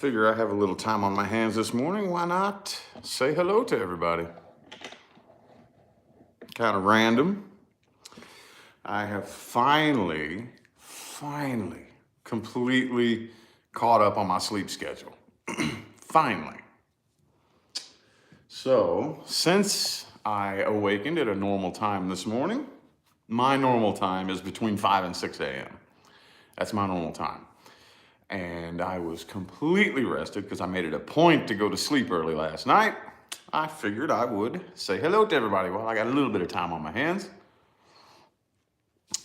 Figure I have a little time on my hands this morning. Why not say hello to everybody? Kind of random. I have finally completely caught up on my sleep schedule. Finally. So, since I awakened at a normal time this morning, my normal time is between 5 and 6 a.m. That's my normal time. And I was completely rested because I made it a point to go to sleep early last night. I figured I would say hello to everybody while I got a little bit of time on my hands.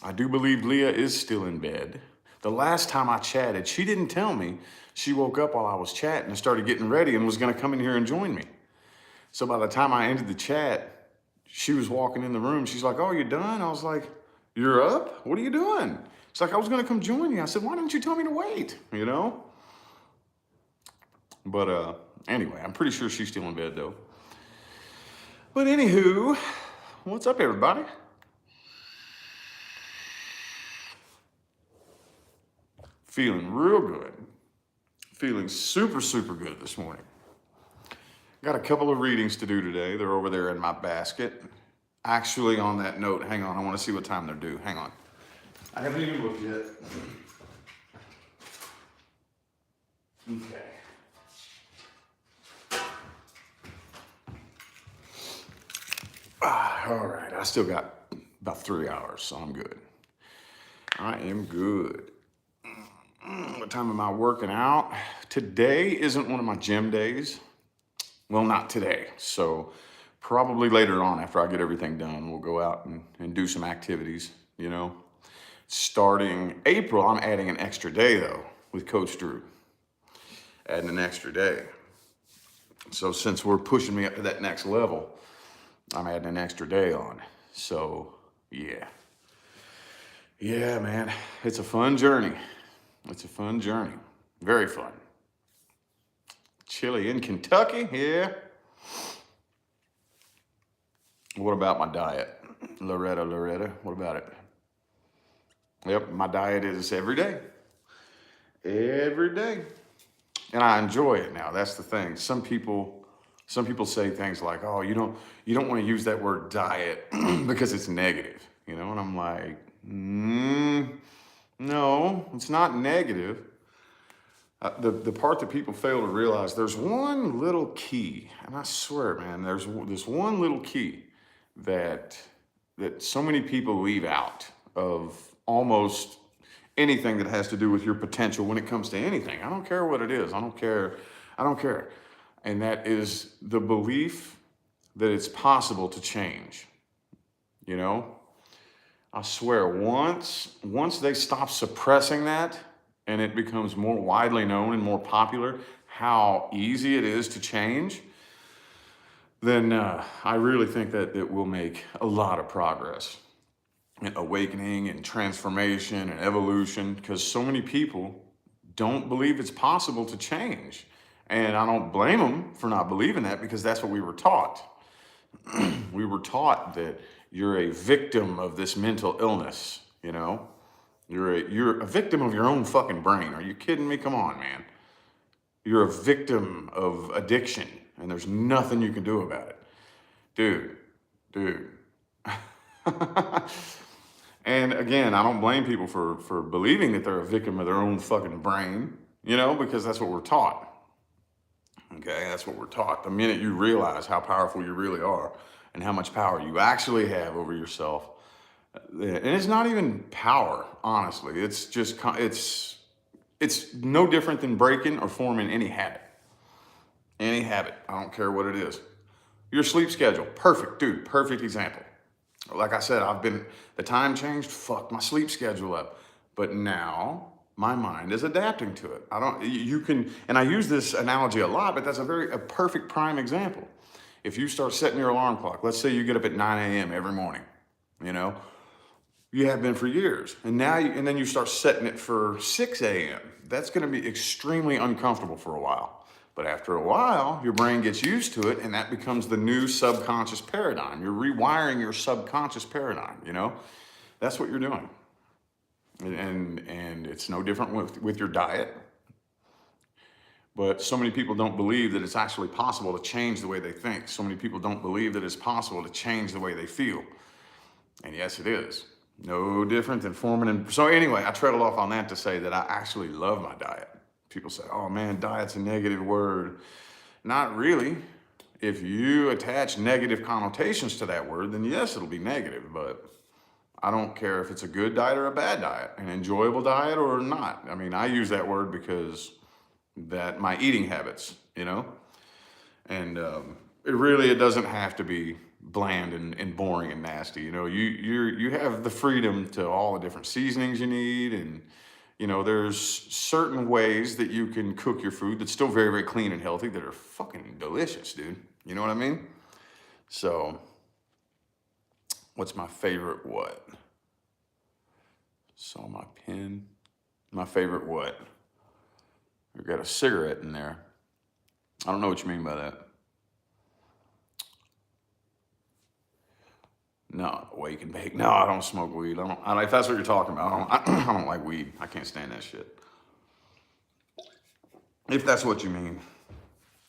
I do believe Leah is still in bed. The last time I chatted, she didn't tell me she woke up while I was chatting and started getting ready and was going to come in here and join me. So by the time I ended the chat, she was walking in the room. She's like, "Oh, you done?" I was like, "You're up? What are you doing?" It's like, "I was going to come join you." I said, "Why didn't you tell me to wait?" But anyway, I'm pretty sure she's still in bed though. But anywho, what's up, everybody? Feeling real good. Feeling super good this morning. Got a couple of readings to do today. They're over there in my basket. Actually, on that note, hang on. I want to see what time they're due. Hang on. I haven't even looked yet. Okay. All right. I still got about 3 hours, so I'm good. I am good. What time am I working out? Today isn't one of my gym days. Well, not today. So probably later on after I get everything done, we'll go out and do some activities, Starting April, I'm adding an extra day though with Coach Drew. Adding an extra day. So since we're pushing me up to that next level, I'm adding an extra day on. So yeah. Yeah, man. It's a fun journey. It's a fun journey. Very fun. Chilly in Kentucky, yeah. What about my diet? Loretta, what about it? Yep, my diet is every day. Every day. And I enjoy it now. That's the thing. Some people say things like, "Oh, you don't want to use that word diet because it's negative." And I'm like, no, it's not negative. The part that people fail to realize, there's one little key, and I swear, man, there's this one little key that so many people leave out of almost anything that has to do with your potential when it comes to anything. I don't care what it is. I don't care. And that is the belief that it's possible to change. I swear, once they stop suppressing that and it becomes more widely known and more popular how easy it is to change, then I really think that it will make a lot of progress in awakening and transformation and evolution, because so many people don't believe it's possible to change. And I don't blame them for not believing that, because that's what we were taught. We were taught that you're a victim of this mental illness, You're a victim of your own fucking brain. Are you kidding me? Come on, man. You're a victim of addiction, and there's nothing you can do about it. Dude. And again, I don't blame people for believing that they're a victim of their own fucking brain, because that's what we're taught. Okay, that's what we're taught. The minute you realize how powerful you really are and how much power you actually have over yourself, and it's not even power, honestly. It's just, it's no different than breaking or forming any habit. Any habit. I don't care what it is. Your sleep schedule. Perfect, dude. Perfect example. Like I said, the time changed, fucked my sleep schedule up. But now my mind is adapting to it. And I use this analogy a lot, but that's a perfect prime example. If you start setting your alarm clock, let's say you get up at 9 a.m. every morning, you have been for years. And then you start setting it for 6 a.m. That's going to be extremely uncomfortable for a while. But after a while, your brain gets used to it, and that becomes the new subconscious paradigm. You're rewiring your subconscious paradigm, That's what you're doing. And it's no different with your diet. But so many people don't believe that it's actually possible to change the way they think. So many people don't believe that it's possible to change the way they feel. And yes, it is. No different than forming. And so anyway, I treadled off on that to say that I actually love my diet. People say, oh man, diet's a negative word. Not really. If you attach negative connotations to that word, then yes, it'll be negative. But I don't care if it's a good diet or a bad diet, an enjoyable diet or not. I mean, I use that word because that my eating habits, and it doesn't have to be bland and boring and nasty. You have the freedom to all the different seasonings you need, and there's certain ways that you can cook your food that's still very, very clean and healthy that are fucking delicious, dude. You know what I mean? So, what's my favorite what? Saw my pen. My favorite what? I've got a cigarette in there. I don't know what you mean by that. No, wake and bake. No, I don't smoke weed. I don't, if that's what you're talking about, I don't like weed. I can't stand that shit. If that's what you mean.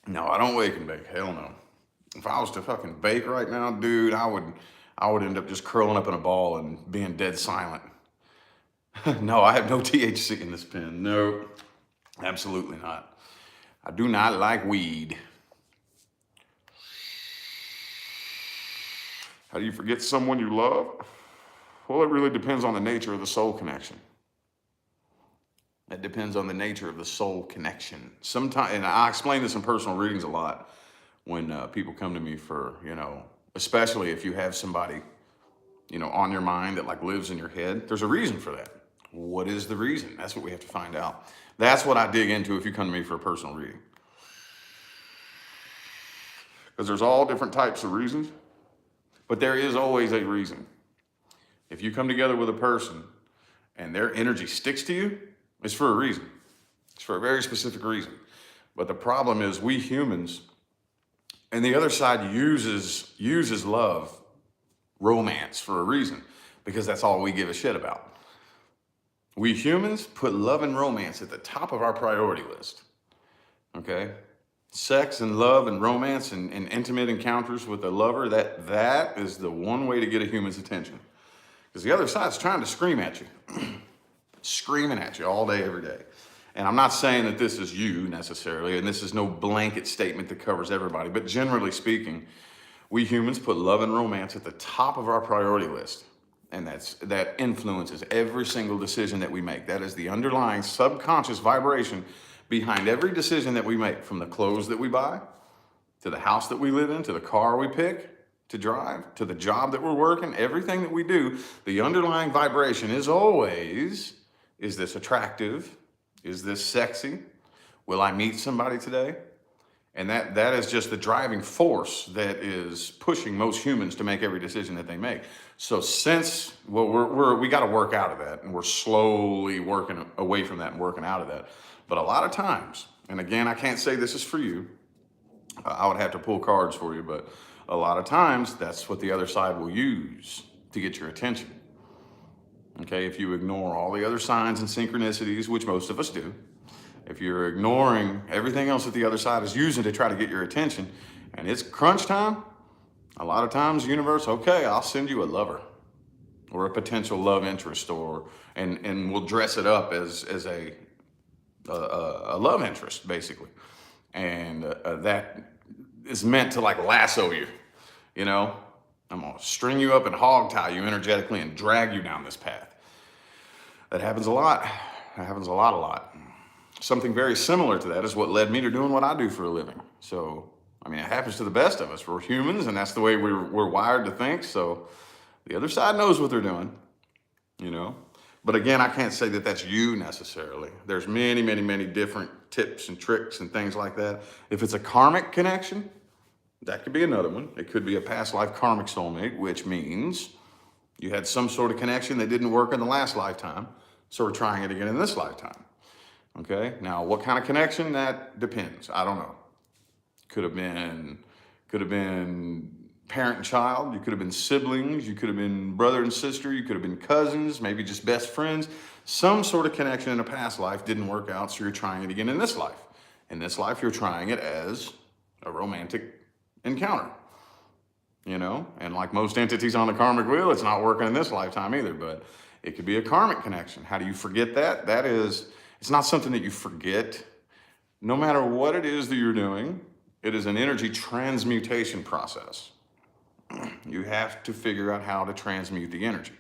No, I don't wake and bake. Hell no. If I was to fucking bake right now, dude, I would end up just curling up in a ball and being dead silent. No, I have no THC in this pen. No, absolutely not. I do not like weed. How do you forget someone you love? Well, it really depends on the nature of the soul connection. It depends on the nature of the soul connection. Sometimes, and I explain this in personal readings a lot when people come to me for, especially if you have somebody, on your mind that like lives in your head. There's a reason for that. What is the reason? That's what we have to find out. That's what I dig into if you come to me for a personal reading. Because there's all different types of reasons, but there is always a reason. If you come together with a person and their energy sticks to you, it's for a reason. It's for a very specific reason. But the problem is we humans, and the other side uses love, romance for a reason, because that's all we give a shit about. We humans put love and romance at the top of our priority list. Okay? Sex and love and romance and intimate encounters with a lover, that is the one way to get a human's attention. Because the other side's trying to scream at you. Screaming at you all day, every day. And I'm not saying that this is you necessarily, and this is no blanket statement that covers everybody, but generally speaking, we humans put love and romance at the top of our priority list. And that influences every single decision that we make. That is the underlying subconscious vibration behind every decision that we make, from the clothes that we buy, to the house that we live in, to the car we pick to drive, to the job that we're working, everything that we do. The underlying vibration is always, is this attractive? Is this sexy? Will I meet somebody today? And that is just the driving force that is pushing most humans to make every decision that they make. So we got to work out of that, and we're slowly working away from that and working out of that. But a lot of times, and again, I can't say this is for you. I would have to pull cards for you, but a lot of times that's what the other side will use to get your attention. Okay, if you ignore all the other signs and synchronicities, which most of us do, if you're ignoring everything else that the other side is using to try to get your attention, and it's crunch time, a lot of times the universe, okay, I'll send you a lover or a potential love interest, and we'll dress it up as a love interest, basically. And that is meant to like lasso you, I'm gonna string you up and hog tie you energetically and drag you down this path. That happens a lot. That happens a lot. Something very similar to that is what led me to doing what I do for a living. So, it happens to the best of us. We're humans, and that's the way we're wired to think. So the other side knows what they're doing, But again, I can't say that that's you necessarily. There's many, many, many different tips and tricks and things like that. If it's a karmic connection, that could be another one. It could be a past life karmic soulmate, which means you had some sort of connection that didn't work in the last lifetime, so we're trying it again in this lifetime. Okay, now what kind of connection? That depends. I don't know. Could have been parent and child. You could have been siblings. You could have been brother and sister. You could have been cousins, maybe just best friends. Some sort of connection in a past life didn't work out, so you're trying it again in this life. In this life, you're trying it as a romantic encounter, you know? And like most entities on the karmic wheel, it's not working in this lifetime either, but it could be a karmic connection. How do you forget that? It's not something that you forget. No matter what it is that you're doing, it is an energy transmutation process. You have to figure out how to transmute the energy.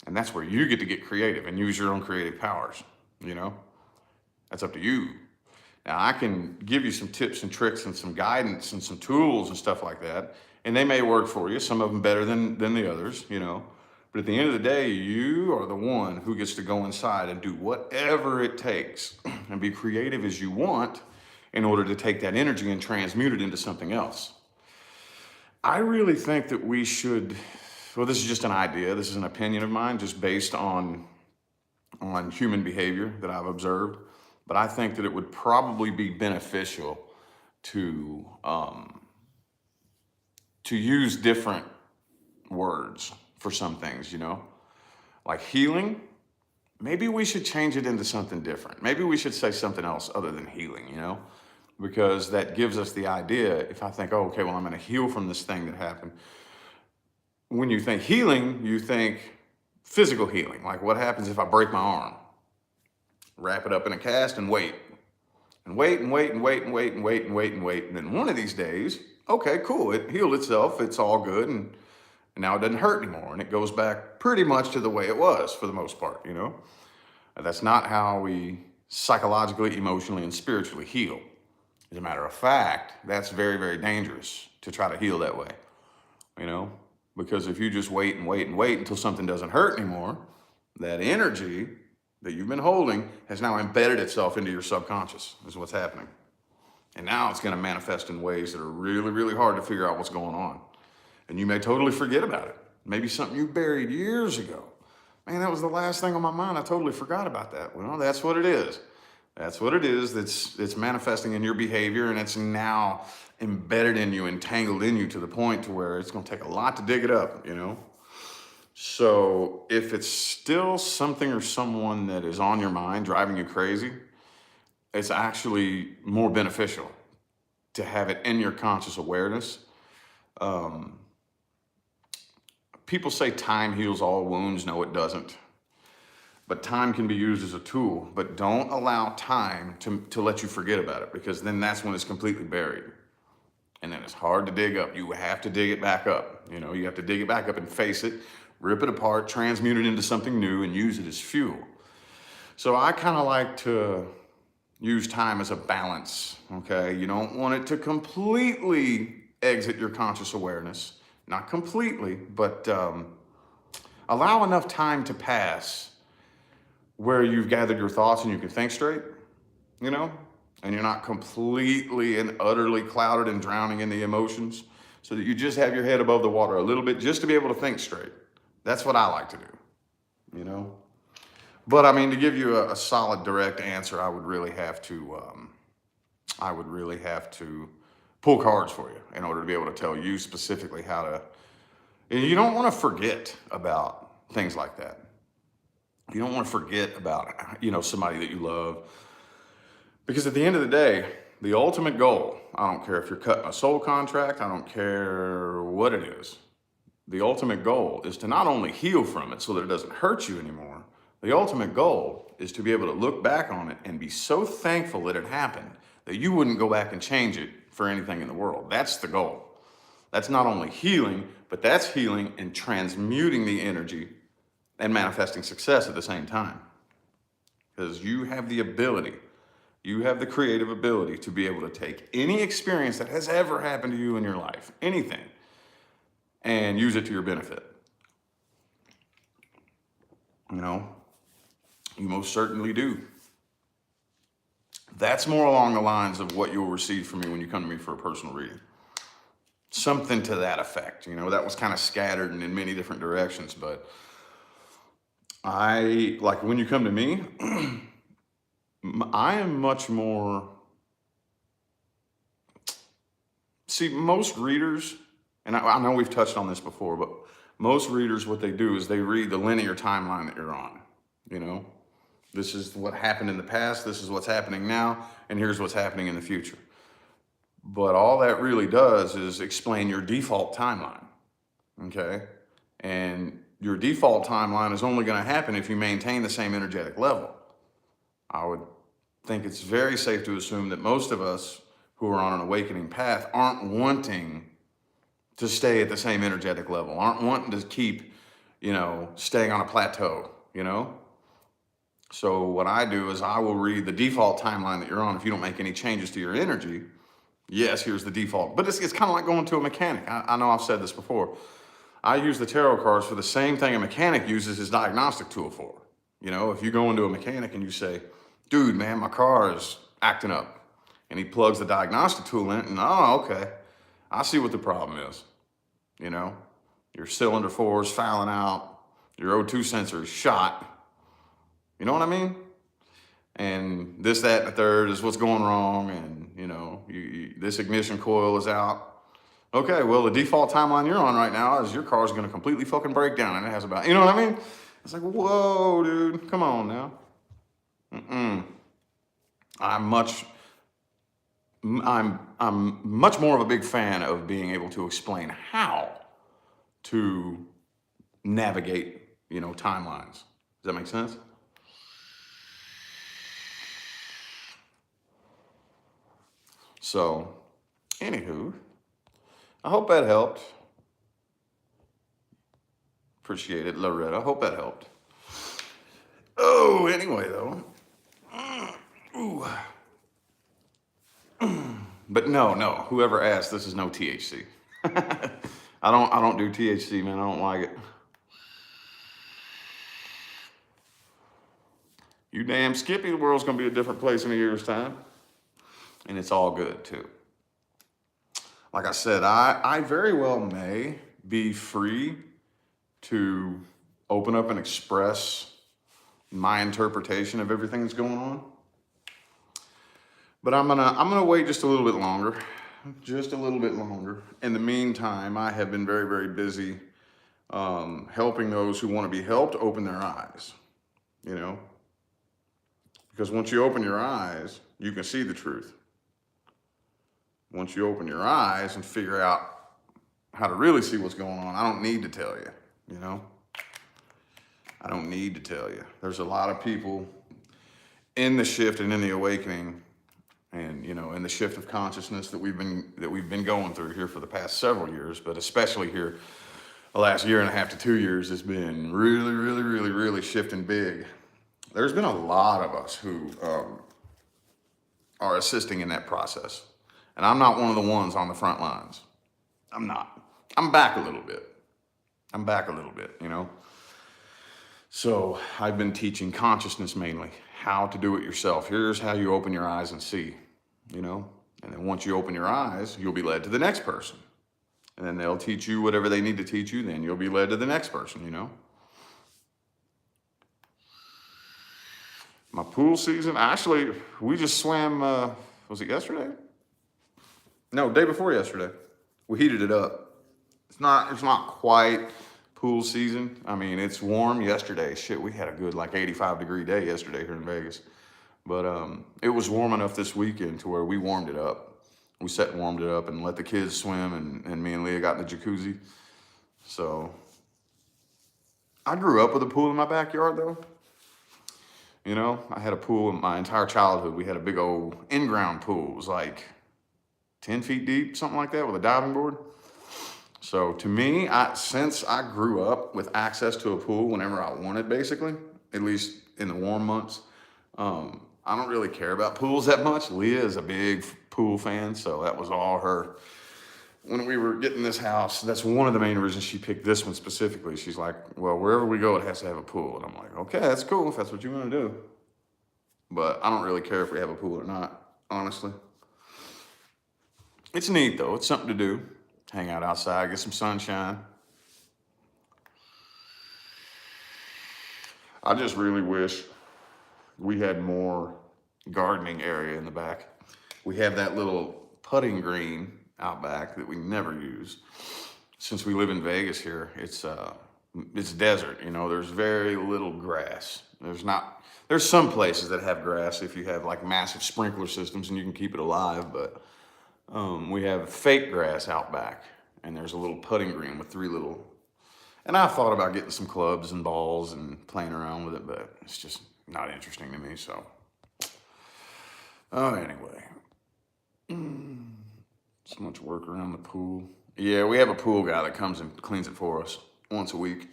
And that's where you get to get creative and use your own creative powers, you know? That's up to you. Now, I can give you some tips and tricks and some guidance and some tools and stuff like that, and they may work for you, some of them better than the others, you know? But at the end of the day, you are the one who gets to go inside and do whatever it takes and be creative as you want in order to take that energy and transmute it into something else. I really think that we should, well, this is just an idea, this is an opinion of mine, just based on human behavior that I've observed, but I think that it would probably be beneficial to use different words for some things, you know? Like healing, maybe we should change it into something different. Maybe we should say something else other than healing, you know? Because that gives us the idea, if I think, oh, okay, well, I'm gonna heal from this thing that happened. When you think healing, you think physical healing. Like what happens if I break my arm? Wrap it up in a cast and wait. And wait and wait and wait and wait and wait and wait and wait. And then one of these days, okay, cool, it healed itself, it's all good, and now it doesn't hurt anymore. And it goes back pretty much to the way it was for the most part, you know? That's not how we psychologically, emotionally, and spiritually heal. As a matter of fact, that's very, very dangerous to try to heal that way, you know? Because if you just wait and wait and wait until something doesn't hurt anymore, that energy that you've been holding has now embedded itself into your subconscious, is what's happening. And now it's gonna manifest in ways that are really, really hard to figure out what's going on. And you may totally forget about it. Maybe something you buried years ago. Man, that was the last thing on my mind. I totally forgot about that. Well, that's what it is. That's what it is that's manifesting in your behavior, and it's now embedded in you, entangled in you to the point to where it's gonna take a lot to dig it up, you know? So if it's still something or someone that is on your mind, driving you crazy, it's actually more beneficial to have it in your conscious awareness. People say time heals all wounds. No, it doesn't. But time can be used as a tool, but don't allow time to let you forget about it, because then that's when it's completely buried. And then it's hard to dig up. You have to dig it back up. You know, you have to dig it back up and face it, rip it apart, transmute it into something new, and use it as fuel. So I kind of like to use time as a balance, okay? You don't want it to completely exit your conscious awareness. Not completely, but allow enough time to pass where you've gathered your thoughts and you can think straight, you know? And you're not completely and utterly clouded and drowning in the emotions, so that you just have your head above the water a little bit just to be able to think straight. That's what I like to do, you know? But I mean, to give you a solid, direct answer, I would really have to pull cards for you in order to be able to tell you specifically how to. And you don't want to forget about things like that. You don't want to forget about, you know, somebody that you love. Because at the end of the day, the ultimate goal, I don't care if you're cutting a soul contract, I don't care what it is. The ultimate goal is to not only heal from it so that it doesn't hurt you anymore. The ultimate goal is to be able to look back on it and be so thankful that it happened that you wouldn't go back and change it for anything in the world. That's the goal. That's not only healing, but that's healing and transmuting the energy and manifesting success at the same time. Because you have the ability, you have the creative ability to be able to take any experience that has ever happened to you in your life, anything, and use it to your benefit. You know, you most certainly do. That's more along the lines of what you'll receive from me when you come to me for a personal reading. Something to that effect. You know, that was kind of scattered and in many different directions, but like when you come to me, I am much more, see, most readers, and I know we've touched on this before, but most readers, what they do is they read the linear timeline that you're on, you know? This is what happened in the past, this is what's happening now, and here's what's happening in the future. But all that really does is explain your default timeline, okay? And your default timeline is only going to happen if you maintain the same energetic level. I would think it's very safe to assume that most of us who are on an awakening path aren't wanting to stay at the same energetic level, aren't wanting to keep, staying on a plateau, So what I do is I will read the default timeline that you're on. If you don't make any changes to your energy, yes, here's the default. But it's kind of like going to a mechanic. I know I've said this before. I use the tarot cards for the same thing a mechanic uses his diagnostic tool for. If you go into a mechanic and you say, dude, man, my car is acting up. And he plugs the diagnostic tool in and, oh, okay, I see what the problem is. Your cylinder 4 is fouling out. Your O2 sensor is shot. You know what I mean? And this, that, and the third is what's going wrong. And, this ignition coil is out. Okay, well, the default timeline you're on right now is your car's going to completely fucking break down. And it has about, you know what I mean? It's like, whoa, dude, come on now. I'm much more of a big fan of being able to explain how to navigate, timelines. Does that make sense? So, anywho, I hope that helped. Appreciate it, Loretta. I hope that helped. Oh, anyway, though. Ooh. But no, whoever asked, this is no THC. I don't do THC, man. I don't like it. You damn Skippy, the world's gonna be a different place in a year's time. And it's all good too. Like I said, I very well may be free to open up and express my interpretation of everything that's going on. But I'm gonna wait just a little bit longer. Just a little bit longer. In the meantime, I have been very, very busy helping those who want to be helped open their eyes. Because once you open your eyes, you can see the truth. Once you open your eyes and figure out how to really see what's going on, I don't need to tell you, I don't need to tell you. There's a lot of people in the shift and in the awakening and, in the shift of consciousness that we've been going through here for the past several years, but especially here the last year and a half to 2 years has been really, really, really, really shifting big. There's been a lot of us who are assisting in that process. And I'm not one of the ones on the front lines. I'm not. I'm back a little bit. So I've been teaching consciousness mainly, how to do it yourself. Here's how you open your eyes and see, And then once you open your eyes, you'll be led to the next person. And then they'll teach you whatever they need to teach you. Then you'll be led to the next person, My pool season, actually, we just swam, was it yesterday? No, day before yesterday. We heated it up. It's not quite pool season. I mean, it's warm yesterday. Shit, we had a good 85-degree day yesterday here in Vegas. But it was warm enough this weekend to where we warmed it up. We sat and warmed it up and let the kids swim, and me and Leah got in the jacuzzi. So I grew up with a pool in my backyard, though. I had a pool in my entire childhood. We had a big old in-ground pool. It was 10 feet deep, something like that, with a diving board. So to me, since I grew up with access to a pool whenever I wanted, basically, at least in the warm months, I don't really care about pools that much. Leah is a big pool fan, so that was all her. When we were getting this house, that's one of the main reasons she picked this one specifically. She's like, well, wherever we go, it has to have a pool. And I'm like, okay, that's cool if that's what you want to do. But I don't really care if we have a pool or not, honestly. It's neat, though. It's something to do. Hang out outside, get some sunshine. I just really wish we had more gardening area in the back. We have that little putting green out back that we never use. Since we live in Vegas here, it's it's desert, you know, there's very little grass. There's some places that have grass if you have like massive sprinkler systems and you can keep it alive, but we have fake grass out back, and there's a little putting green with three little. And I thought about getting some clubs and balls and playing around with it, but it's just not interesting to me. So, anyway, so much work around the pool. Yeah, we have a pool guy that comes and cleans it for us once a week.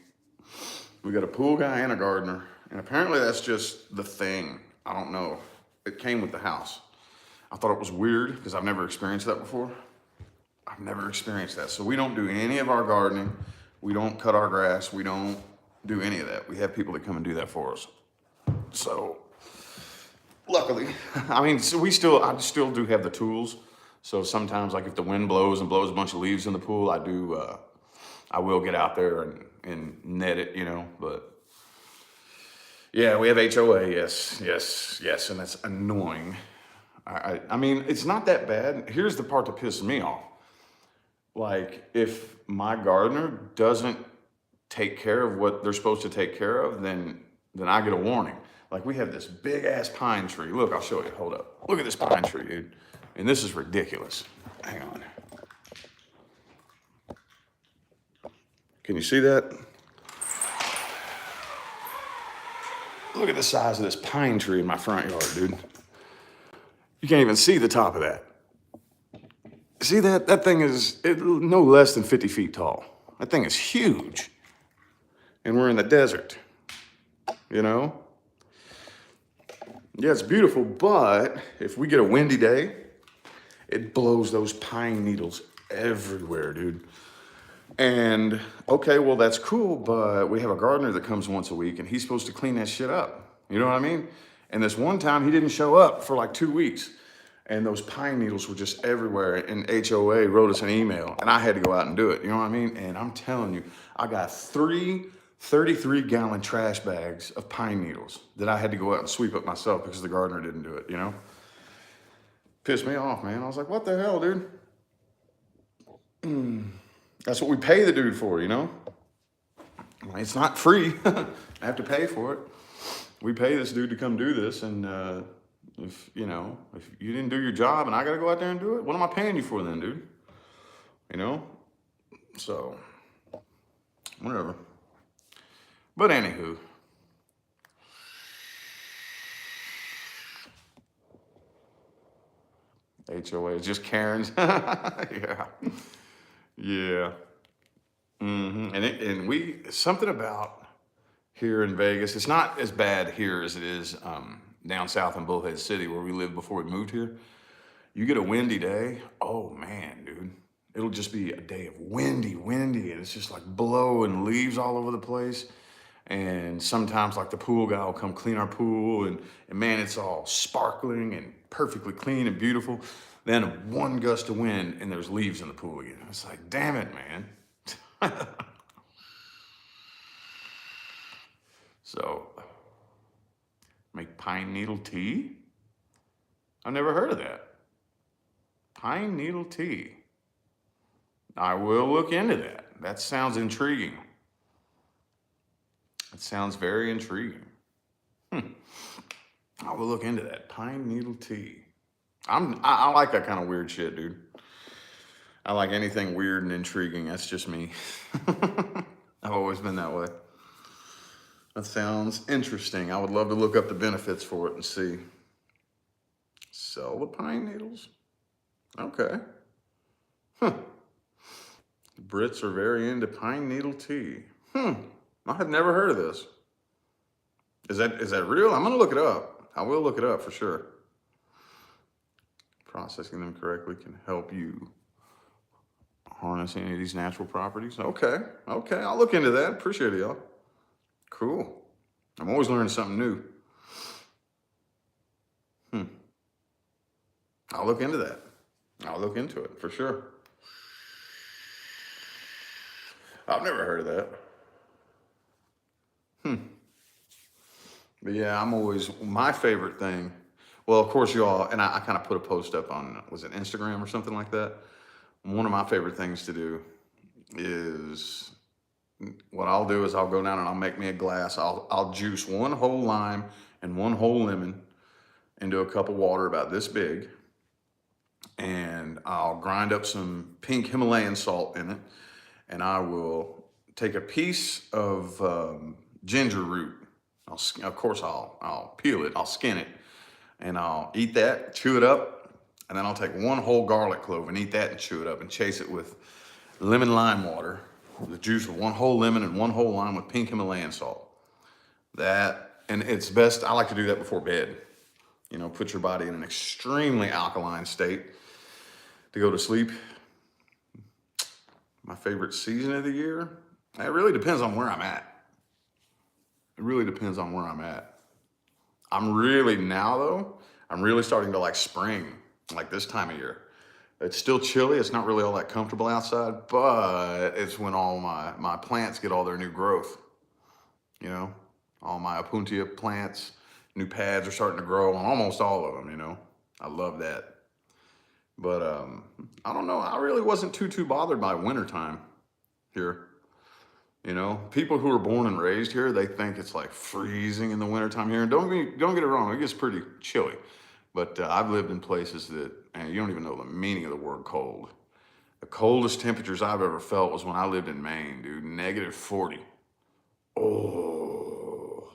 We got a pool guy and a gardener, and apparently that's just the thing. I don't know. It came with the house. I thought it was weird because I've never experienced that before. I've never experienced that. So we don't do any of our gardening. We don't cut our grass. We don't do any of that. We have people that come and do that for us. So luckily, I mean, so I still do have the tools. So sometimes, like if the wind blows and blows a bunch of leaves in the pool, I will get out there and net it, you know. But yeah, we have HOA. Yes, and that's annoying. I mean, it's not that bad. Here's the part that pisses me off. Like, if my gardener doesn't take care of what they're supposed to take care of, then I get a warning. Like, we have this big ass pine tree. Look, I'll show you. Hold up. Look at this pine tree, dude. And this is ridiculous. Hang on. Can you see that? Look at the size of this pine tree in my front yard, dude. You can't even see the top of that. See that? That thing is no less than 50 feet tall. That thing is huge. And we're in the desert, you know? Yeah, it's beautiful, but if we get a windy day, it blows those pine needles everywhere, dude. And okay, well, that's cool, but we have a gardener that comes once a week and he's supposed to clean that shit up. You know what I mean? And this one time he didn't show up for like 2 weeks. And those pine needles were just everywhere. And HOA wrote us an email and I had to go out and do it. You know what I mean? And I'm telling you, I got 3 33-gallon trash bags of pine needles that I had to go out and sweep up myself because the gardener didn't do it, you know? Pissed me off, man. I was like, what the hell, dude? That's what we pay the dude for, you know? It's not free. I have to pay for it. We pay this dude to come do this, and if you didn't do your job and I gotta go out there and do it, what am I paying you for then, dude? You know? So, whatever. But anywho. HOA is just Karen's. Yeah. Yeah. And we, something about here in Vegas, it's not as bad here as it is down south in Bullhead City where we lived before we moved here. You get a windy day, oh man, dude. It'll just be a day of windy, and it's just like blowing leaves all over the place. And sometimes like the pool guy will come clean our pool and man, it's all sparkling and perfectly clean and beautiful. Then one gust of wind and there's leaves in the pool again. It's like, damn it, man. So, make pine needle tea? I've never heard of that. Pine needle tea. I will look into that. That sounds intriguing. It sounds very intriguing. I will look into that. Pine needle tea. I like that kind of weird shit, dude. I like anything weird and intriguing. That's just me. I've always been that way. That sounds interesting. I would love to look up the benefits for it and see. Sell the pine needles? Okay. Huh. The Brits are very into pine needle tea. I have never heard of this. Is that real? I'm gonna look it up. I will look it up for sure. Processing them correctly can help you harness any of these natural properties. Okay, I'll look into that. Appreciate it, y'all. Cool. I'm always learning something new. I'll look into that. I'll look into it for sure. I've never heard of that. But yeah, I'm always, my favorite thing, well, of course, y'all, and I kind of put a post up on, was it Instagram or something like that? One of my favorite things to do is what I'll do is I'll go down and I'll make me a glass. I'll juice one whole lime and one whole lemon into a cup of water about this big, and I'll grind up some pink Himalayan salt in it, and I will take a piece of ginger root. Of course, I'll peel it, I'll skin it, and I'll eat that, chew it up, and then I'll take one whole garlic clove and eat that and chew it up and chase it with lemon lime water, the juice of one whole lemon and one whole lime with pink Himalayan salt. That, and it's best, I like to do that before bed. You know, put your body in an extremely alkaline state to go to sleep. My favorite season of the year? It really depends on where I'm at. It really depends on where I'm at. I'm really starting to like spring, like this time of year. It's still chilly. It's not really all that comfortable outside, but it's when all my plants get all their new growth. You know, all my Opuntia plants, new pads are starting to grow on almost all of them, you know. I love that. But I don't know. I really wasn't too bothered by wintertime here. You know, people who are born and raised here, they think it's like freezing in the wintertime here. And don't get it wrong, it gets pretty chilly. But I've lived in places that, and you don't even know the meaning of the word cold. The coldest temperatures I've ever felt was when I lived in Maine, dude, -40. Oh,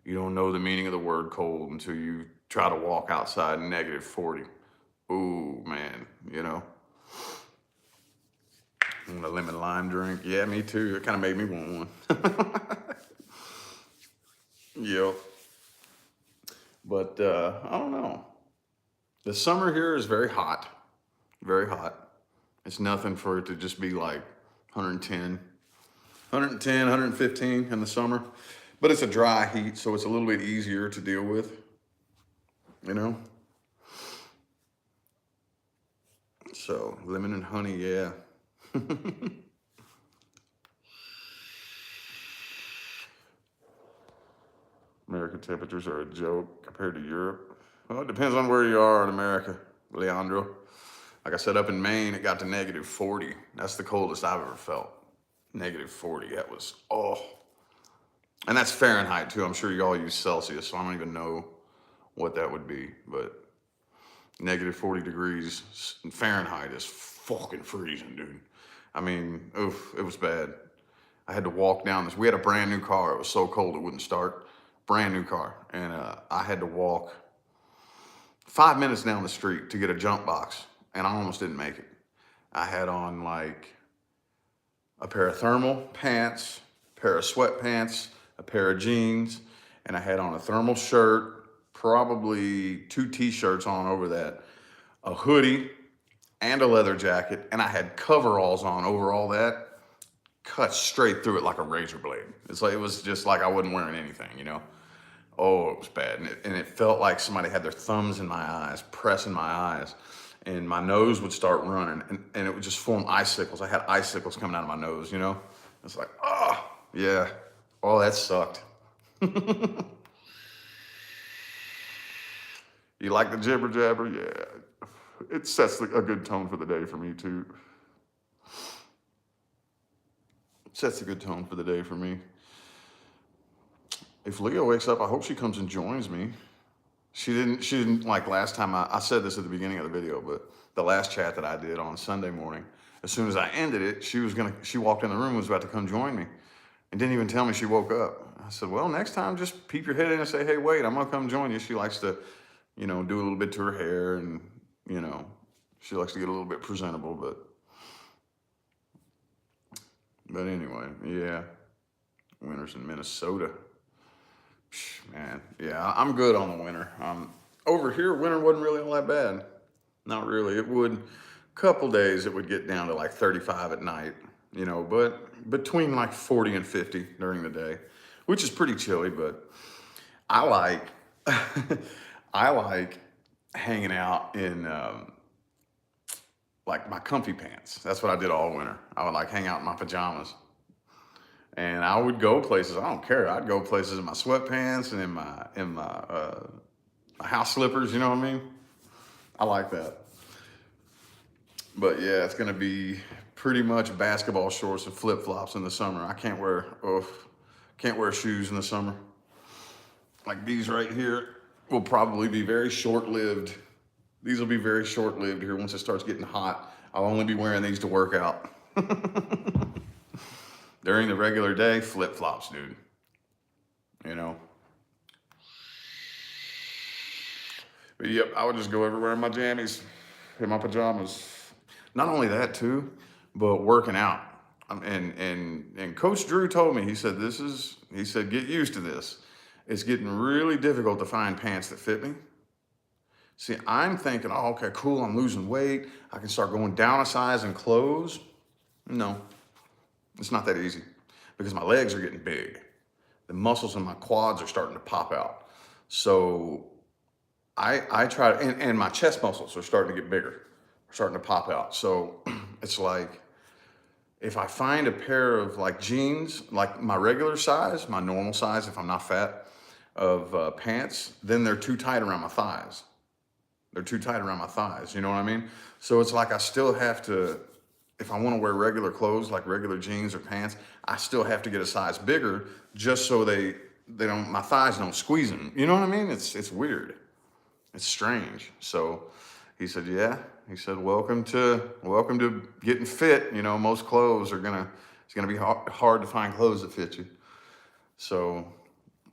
you don't know the meaning of the word cold until you try to walk outside in -40. Ooh, man, you know. Want a lemon lime drink? Yeah, me too. It kind of made me want one. Yep. But I don't know. The summer here is very hot. Very hot. It's nothing for it to just be like 110, 115 in the summer. But it's a dry heat, so it's a little bit easier to deal with. You know? So, lemon and honey, yeah. American temperatures are a joke compared to Europe. Well, it depends on where you are in America, Leandro. Like I said, up in Maine, it got to -40. That's the coldest I've ever felt. -40. That was, oh. And that's Fahrenheit too. I'm sure you all use Celsius, so I don't even know what that would be. But -40 degrees Fahrenheit is fucking freezing, dude. I mean, oof, it was bad. I had to walk down this. We had a brand new car. It was so cold it wouldn't start. Brand new car. And I had to walk 5 minutes down the street to get a jump box. And I almost didn't make it. I had on like a pair of thermal pants, a pair of sweatpants, a pair of jeans, and I had on a thermal shirt, probably 2 t-shirts on over that, a hoodie, and a leather jacket, and I had coveralls on over all that, cut straight through it like a razor blade. It's like, it was just like I wasn't wearing anything, you know? Oh, it was bad. And it felt like somebody had their thumbs in my eyes, pressing my eyes, and my nose would start running, and it would just form icicles. I had icicles coming out of my nose, you know? It's like, oh, yeah. Oh, that sucked. You like the jibber jabber? Yeah. It sets a good tone for the day for me, too. It sets a good tone for the day for me. If Leah wakes up, I hope she comes and joins me. She didn't like last time. I said this at the beginning of the video, but the last chat that I did on Sunday morning, as soon as I ended it, she walked in the room and was about to come join me and didn't even tell me she woke up. I said, well, next time just peep your head in and say, hey, wait, I'm gonna come join you. She likes to, you know, do a little bit to her hair, and, you know, she likes to get a little bit presentable, but anyway, yeah. Winters in Minnesota. Man, yeah, I'm good on the winter. Over here, winter wasn't really all that bad. Not really. It would, couple days, it would get down to like 35 at night, you know, but between like 40 and 50 during the day, which is pretty chilly, but I like, I like hanging out in like my comfy pants. That's what I did all winter. I would like hang out in my pajamas. And I would go places, I don't care. I'd go places in my sweatpants and in my house slippers, you know what I mean? I like that. But yeah, it's gonna be pretty pretty much basketball shorts and flip-flops in the summer. I can't wear shoes in the summer. Like these right here will probably be very short-lived. These will be very short-lived here once it starts getting hot. I'll only be wearing these to work out. During the regular day, flip-flops, dude. You know? But yep, I would just go everywhere in my jammies, in my pajamas. Not only that too, but working out. And Coach Drew told me, he said, get used to this. It's getting really difficult to find pants that fit me. See, I'm thinking, oh, okay, cool, I'm losing weight. I can start going down a size in clothes. No, it's not that easy because my legs are getting big. The muscles in my quads are starting to pop out. So I try to, and my chest muscles are starting to get bigger, starting to pop out. So it's like, if I find a pair of like jeans, like my regular size, my normal size, if I'm not fat, of pants, then they're too tight around my thighs. They're too tight around my thighs, you know what I mean? So it's like I still have to, if I want to wear regular clothes, like regular jeans or pants, I still have to get a size bigger just so they don't, my thighs don't squeeze them. You know what I mean? It's weird. It's strange. So he said, yeah. He said, welcome to getting fit. You know, most clothes it's gonna be hard to find clothes that fit you. So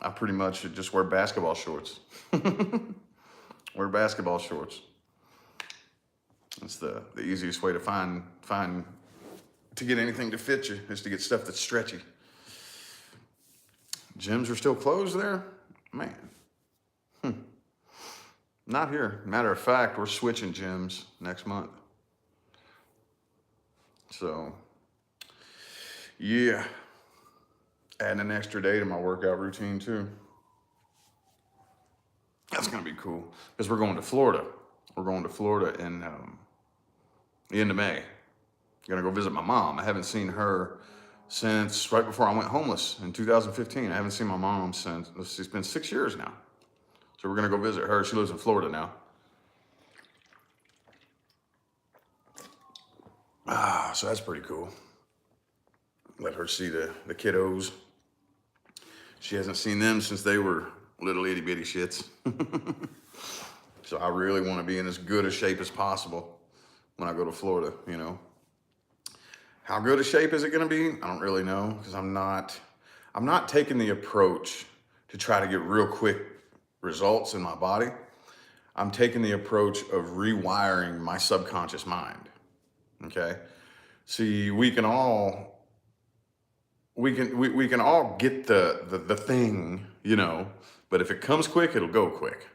I pretty much just wear basketball shorts. Wear basketball shorts. That's the easiest way to find to get anything to fit you, is to get stuff that's stretchy. Gyms are still closed there? Man. Not here. Matter of fact, we're switching gyms next month. So, yeah. Adding an extra day to my workout routine too. That's gonna be cool because we're going to Florida. We're going to Florida in the end of May. Gonna go visit my mom. I haven't seen her since right before I went homeless in 2015. I haven't seen my mom since, it's been 6 years now. So we're gonna go visit her. She lives in Florida now. So that's pretty cool. Let her see the kiddos. She hasn't seen them since they were little itty bitty shits. So I really want to be in as good a shape as possible when I go to Florida, you know. How good a shape is it going to be? I don't really know, because I'm not taking the approach to try to get real quick results in my body. I'm taking the approach of rewiring my subconscious mind. Okay? See, we can all get the thing, you know, but if it comes quick, it'll go quick.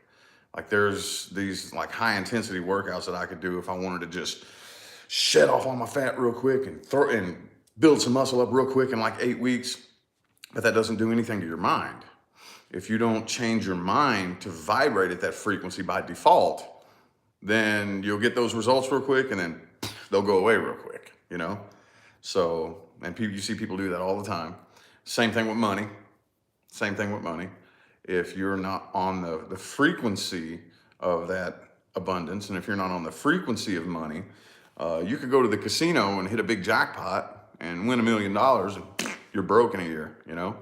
Like there's these like high intensity workouts that I could do if I wanted to just shed off all my fat real quick and build some muscle up real quick in like 8 weeks. But that doesn't do anything to your mind. If you don't change your mind to vibrate at that frequency by default, then you'll get those results real quick and then they'll go away real quick, you know? So, and you see people do that all the time. Same thing with money. Same thing with money. If you're not on the frequency of that abundance, and if you're not on the frequency of money, you could go to the casino and hit a big jackpot and win $1 million and you're broke in a year, you know?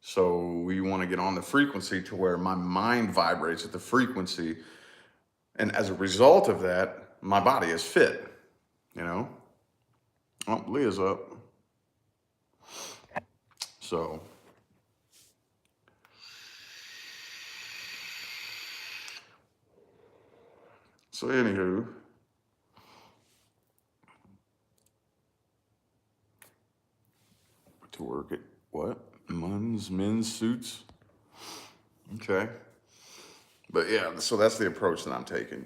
So we want to get on the frequency to where my mind vibrates at the frequency. And as a result of that, my body is fit, you know? Oh, Leah's up. So anywho, to work at what? Men's suits. Okay. But yeah, so that's the approach that I'm taking.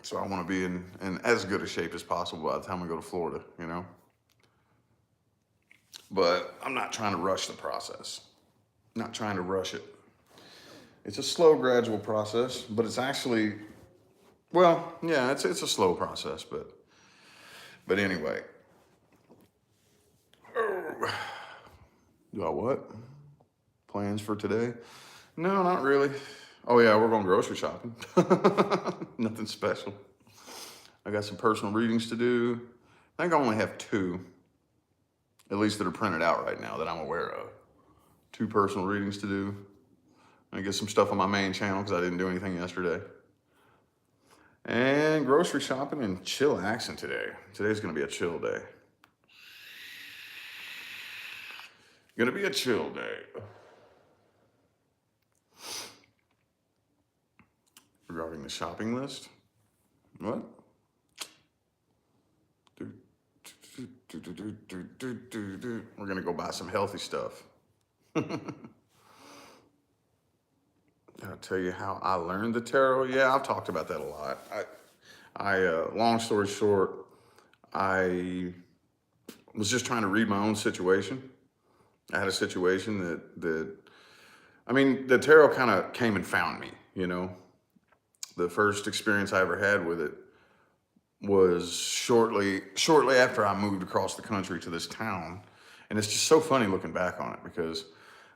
So I want to be in as good a shape as possible by the time we go to Florida, you know? But I'm not trying to rush the process. Not trying to rush it. It's a slow, gradual process, but it's actually, well, yeah, it's a slow process, but anyway. Do I what? Plans for today? No, not really. Oh yeah, we're going grocery shopping. Nothing special. I got some personal readings to do. I think I only have 2, at least that are printed out right now that I'm aware of. 2 personal readings to do. I get some stuff on my main channel because I didn't do anything yesterday. And grocery shopping and chillaxing today. Today's going to be a chill day. Going to be a chill day. Regarding the shopping list. What? We're going to go buy some healthy stuff. I'll tell you how I learned the tarot. Yeah, I've talked about that a lot. Long story short, I was just trying to read my own situation. I had a situation the tarot kind of came and found me, you know. The first experience I ever had with it was shortly after I moved across the country to this town. And it's just so funny looking back on it because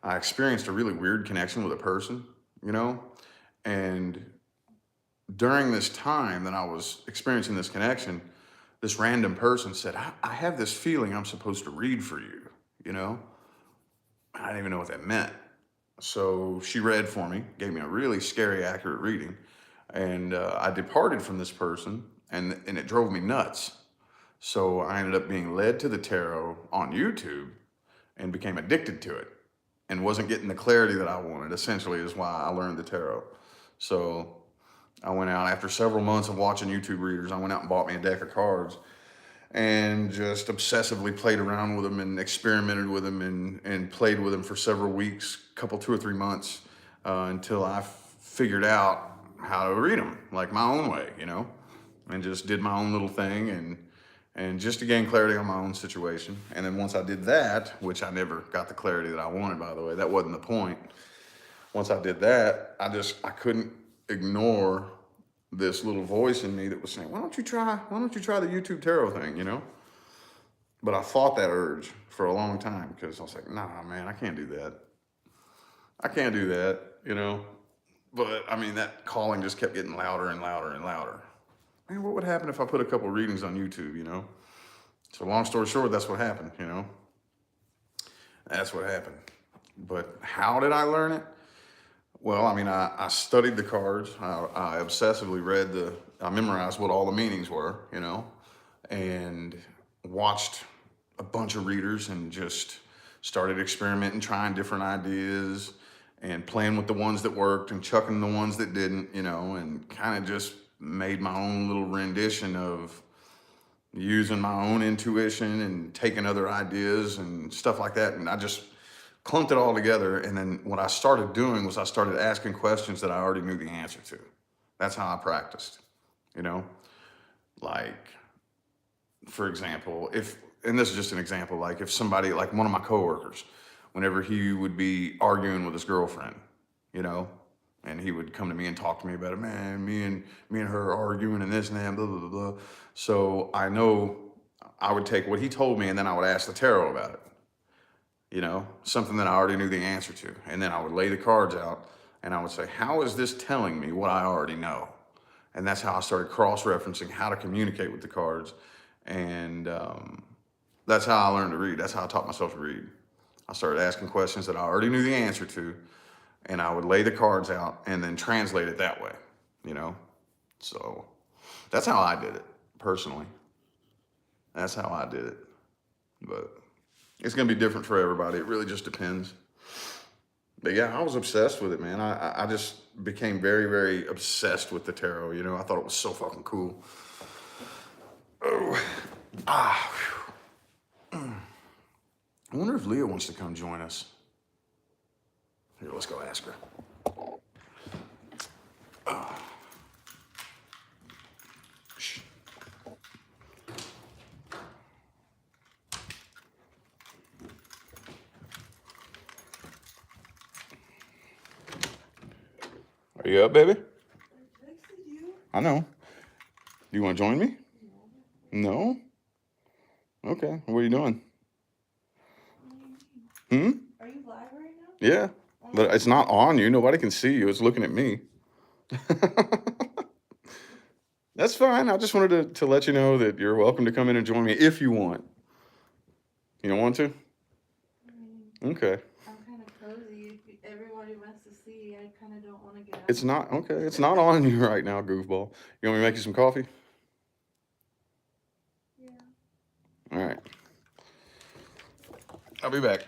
I experienced a really weird connection with a person, you know, and during this time that I was experiencing this connection, this random person said, I have this feeling I'm supposed to read for you, you know? I didn't even know what that meant. So she read for me, gave me a really scary, accurate reading. And I departed from this person and it drove me nuts. So I ended up being led to the tarot on YouTube and became addicted to it and wasn't getting the clarity that I wanted, essentially is why I learned the tarot. So I went out after several months of watching YouTube readers. I went out and bought me a deck of cards and just obsessively played around with them and experimented with them and played with them for several weeks, 2 or 3 months, until I figured out how to read them like my own way, you know, and just did my own little thing and just to gain clarity on my own situation. And then once I did that, which I never got the clarity that I wanted, by the way, that wasn't the point. Once I did that, I couldn't ignore this little voice in me that was saying, why don't you try the YouTube tarot thing, you know? But I fought that urge for a long time because I was like, nah, man, I can't do that. I can't do that, you know? But I mean, that calling just kept getting louder and louder and louder. Man, what would happen if I put a couple readings on YouTube, you know? So long story short, that's what happened, you know? That's what happened. But how did I learn it? Well, I mean, I studied the cards. I obsessively I memorized what all the meanings were, you know, and watched a bunch of readers and just started experimenting, trying different ideas and playing with the ones that worked and chucking the ones that didn't, you know, and kind of just made my own little rendition of using my own intuition and taking other ideas and stuff like that. And I just clumped it all together. And then what I started doing was I started asking questions that I already knew the answer to. That's how I practiced, you know, like, for example, and this is just an example, like if somebody, like one of my coworkers, whenever he would be arguing with his girlfriend, you know, and he would come to me and talk to me about it, man, me and her arguing and this and that, blah, blah, blah, blah. So I know I would take what he told me and then I would ask the tarot about it. You know, something that I already knew the answer to. And then I would lay the cards out and I would say, how is this telling me what I already know? And that's how I started cross-referencing how to communicate with the cards. And that's how I learned to read. That's how I taught myself to read. I started asking questions that I already knew the answer to. And I would lay the cards out and then translate it that way, you know? So that's how I did it, personally. That's how I did it. But it's going to be different for everybody. It really just depends. But yeah, I was obsessed with it, man. I just became very, very obsessed with the tarot. You know, I thought it was so fucking cool. Oh, I wonder if Leah wants to come join us. Here, let's go ask her. Shh. Are you up, baby? I know. Do you want to join me? No? Okay. What are you doing? Are you live right now? Yeah. But it's not on you. Nobody can see you. It's looking at me. That's fine. I just wanted to let you know that you're welcome to come in and join me if you want. You don't want to? I mean, Okay. I'm kind of cozy. If everybody wants to see, I kind of don't want to get out. It's not okay. It's not on you right now, goofball. You want me to make you some coffee? Yeah. All right. I'll be back.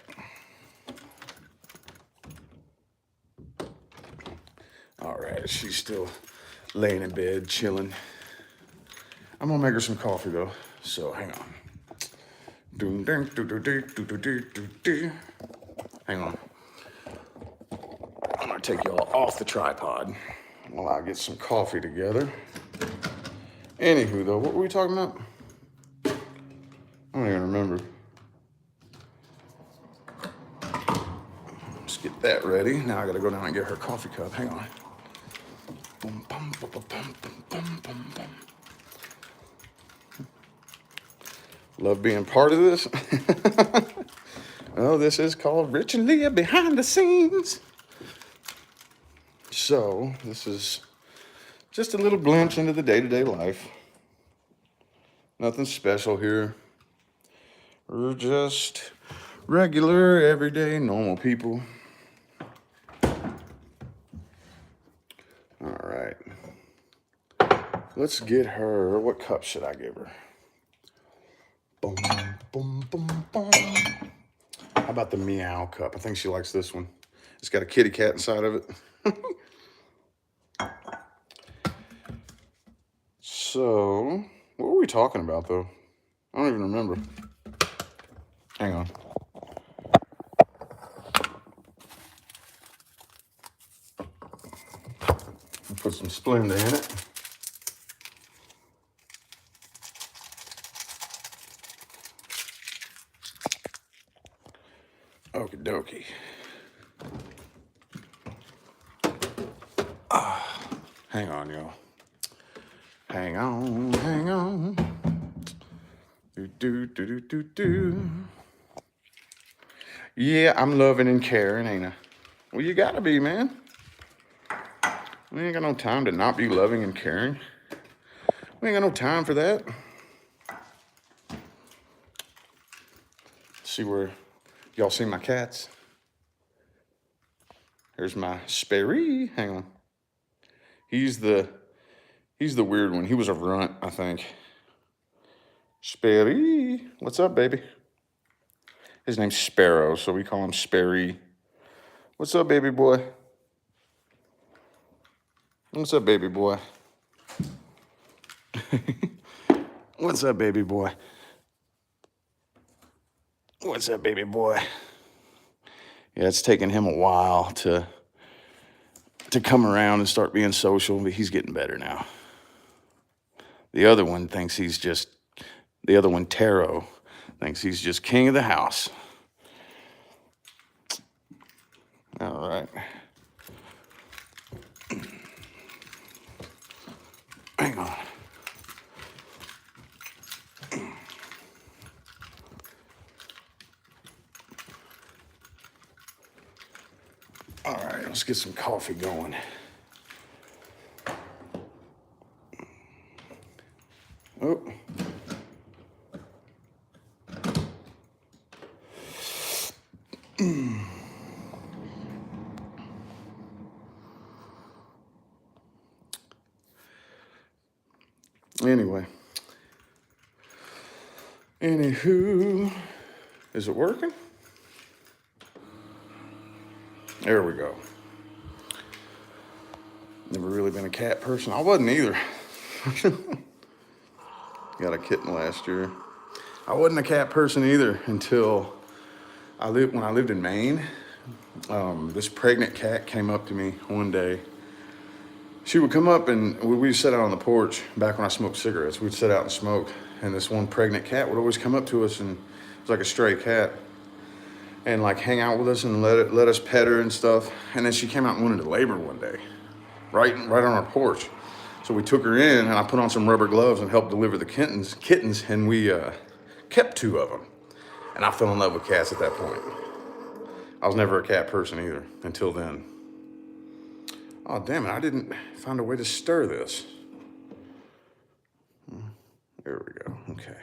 All right. She's still laying in bed, chilling. I'm gonna make her some coffee though. So hang on. Hang on. I'm gonna take y'all off the tripod while I get some coffee together. Anywho, though, what were we talking about? I don't even remember. Let's get that ready. Now I gotta go down and get her coffee cup. Hang on. Boom, bum, bum, bum, bum, bum, bum, bum. Love being part of this. Well, this is called Rich and Leah Behind the Scenes. So, this is just a little glimpse into the day-to-day life. Nothing special here. We're just regular, everyday, normal people. All right. Let's get her. What cup should I give her? Boom, boom, boom, boom. How about the meow cup? I think she likes this one. It's got a kitty cat inside of it. So, what were we talking about, though? I don't even remember. Hang on. Put some Splenda in it. Okie dokie. Hang on, y'all. Hang on, hang on. Do. Yeah, I'm loving and caring, ain't I? Well, you gotta be, man. We ain't got no time to not be loving and caring. We ain't got no time for that. See where y'all see my cats? There's my Sperry. Hang on. He's the weird one. He was a runt, I think. Sperry. What's up, baby? His name's Sparrow, so we call him Sperry. What's up, baby boy? What's up, baby boy? What's up, baby boy? What's up, baby boy? Yeah, it's taken him a while to come around and start being social, but he's getting better now. The other one, Taro, thinks he's just king of the house. All right. Hang on. All right, let's get some coffee going. Oh. Anyway. Anywho, is it working? There we go. Never really been a cat person. I wasn't either. Got a kitten last year. I wasn't a cat person either until when I lived in Maine. This pregnant cat came up to me one day. She would come up and we'd sit out on the porch back when I smoked cigarettes. We'd sit out and smoke, and this one pregnant cat would always come up to us, and it was like a stray cat, and like hang out with us and let us pet her and stuff. And then she came out and went into labor one day, right on our porch. So we took her in, and I put on some rubber gloves and helped deliver the kittens, and we kept 2 of them. And I fell in love with cats at that point. I was never a cat person either until then. Oh, damn it, I didn't find a way to stir this. There we go. Okay.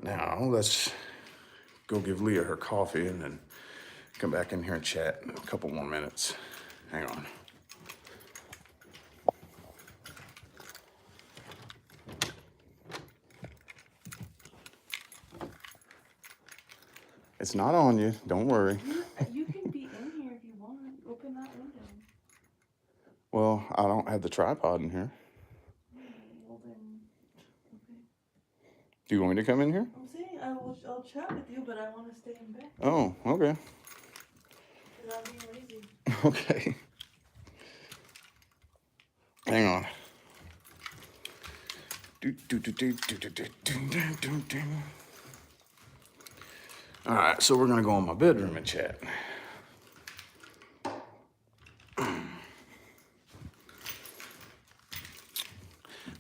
Now let's go give Leah her coffee and then come back in here and chat in a couple more minutes. Hang on. It's not on you. Don't worry. You can be in here if you want. Open that window. Well, I don't have the tripod in here. Well then, okay. Do you want me to come in here? I'm saying I'll chat with you, but I want to stay in bed. Oh, okay. Because I'm being lazy. Okay. Hang on. All right, so we're gonna go in my bedroom and chat.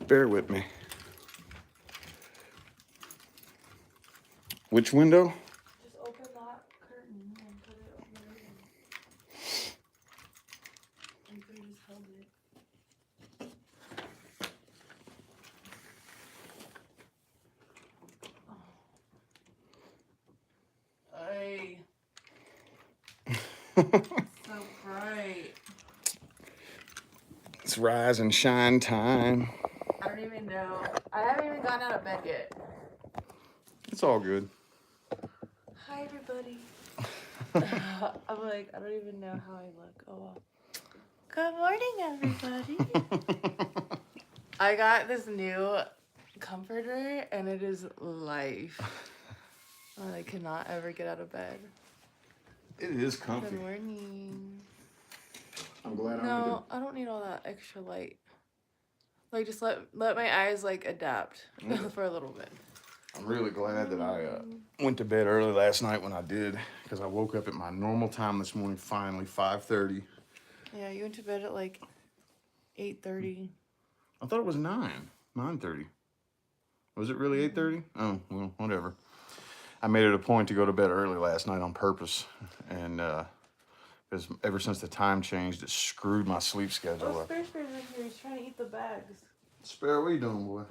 Bear with me. Which window? Just open that curtain and put it over there. And you could just held it. Hey. So bright. It's rise and shine time. I don't even know. I haven't even gotten out of bed yet. It's all good. Hi, everybody. I'm like, I don't even know how I look. Oh, well. Good morning, everybody. I got this new comforter, and it is life. I cannot ever get out of bed. It is comfy. Good morning. I'm glad No, I don't need all that extra light. Like, just let my eyes, like, adapt for a little bit. I'm really glad that I went to bed early last night when I did, because I woke up at my normal time this morning, finally, 5:30. Yeah, you went to bed at, like, 8:30. I thought it was 9:30. Was it really 8:30? Oh, well, whatever. I made it a point to go to bed early last night on purpose, and because ever since the time changed, it screwed my sleep schedule up. Spare's in here. He's trying to eat the bags. Spare, what are you doing, boy?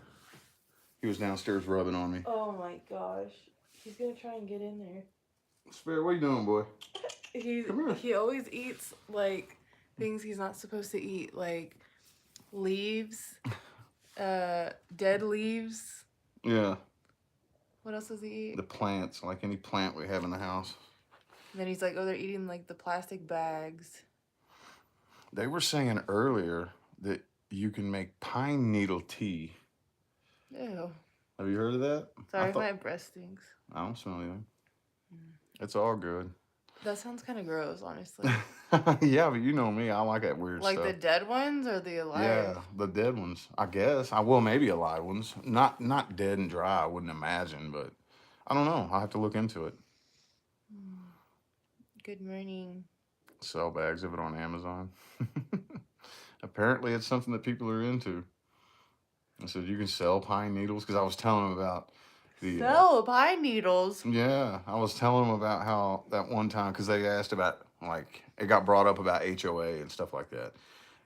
He was downstairs rubbing on me. Oh my gosh. He's gonna try and get in there. Spare, what are you doing, boy? He always eats, like, things he's not supposed to eat, like leaves, dead leaves. Yeah. What else does he eat? The plants, like any plant we have in the house. And then he's like, oh, they're eating, like, the plastic bags. They were saying earlier that you can make pine needle tea. Ew. Have you heard of that? Sorry if my breath stinks. I don't smell anything. It's all good. That sounds kind of gross, honestly. Yeah, but you know me. I like that weird like stuff. the dead ones or the alive? Yeah, the dead ones. I guess. Maybe alive ones. Not dead and dry, I wouldn't imagine, but I don't know. I'll have to look into it. Good morning. Sell bags of it on Amazon. Apparently, it's something that people are into. I said, you can sell pine needles? Because I was telling them about the... Sell pine needles? Yeah, I was telling them about how that one time, because they asked about, like, it got brought up about HOA and stuff like that.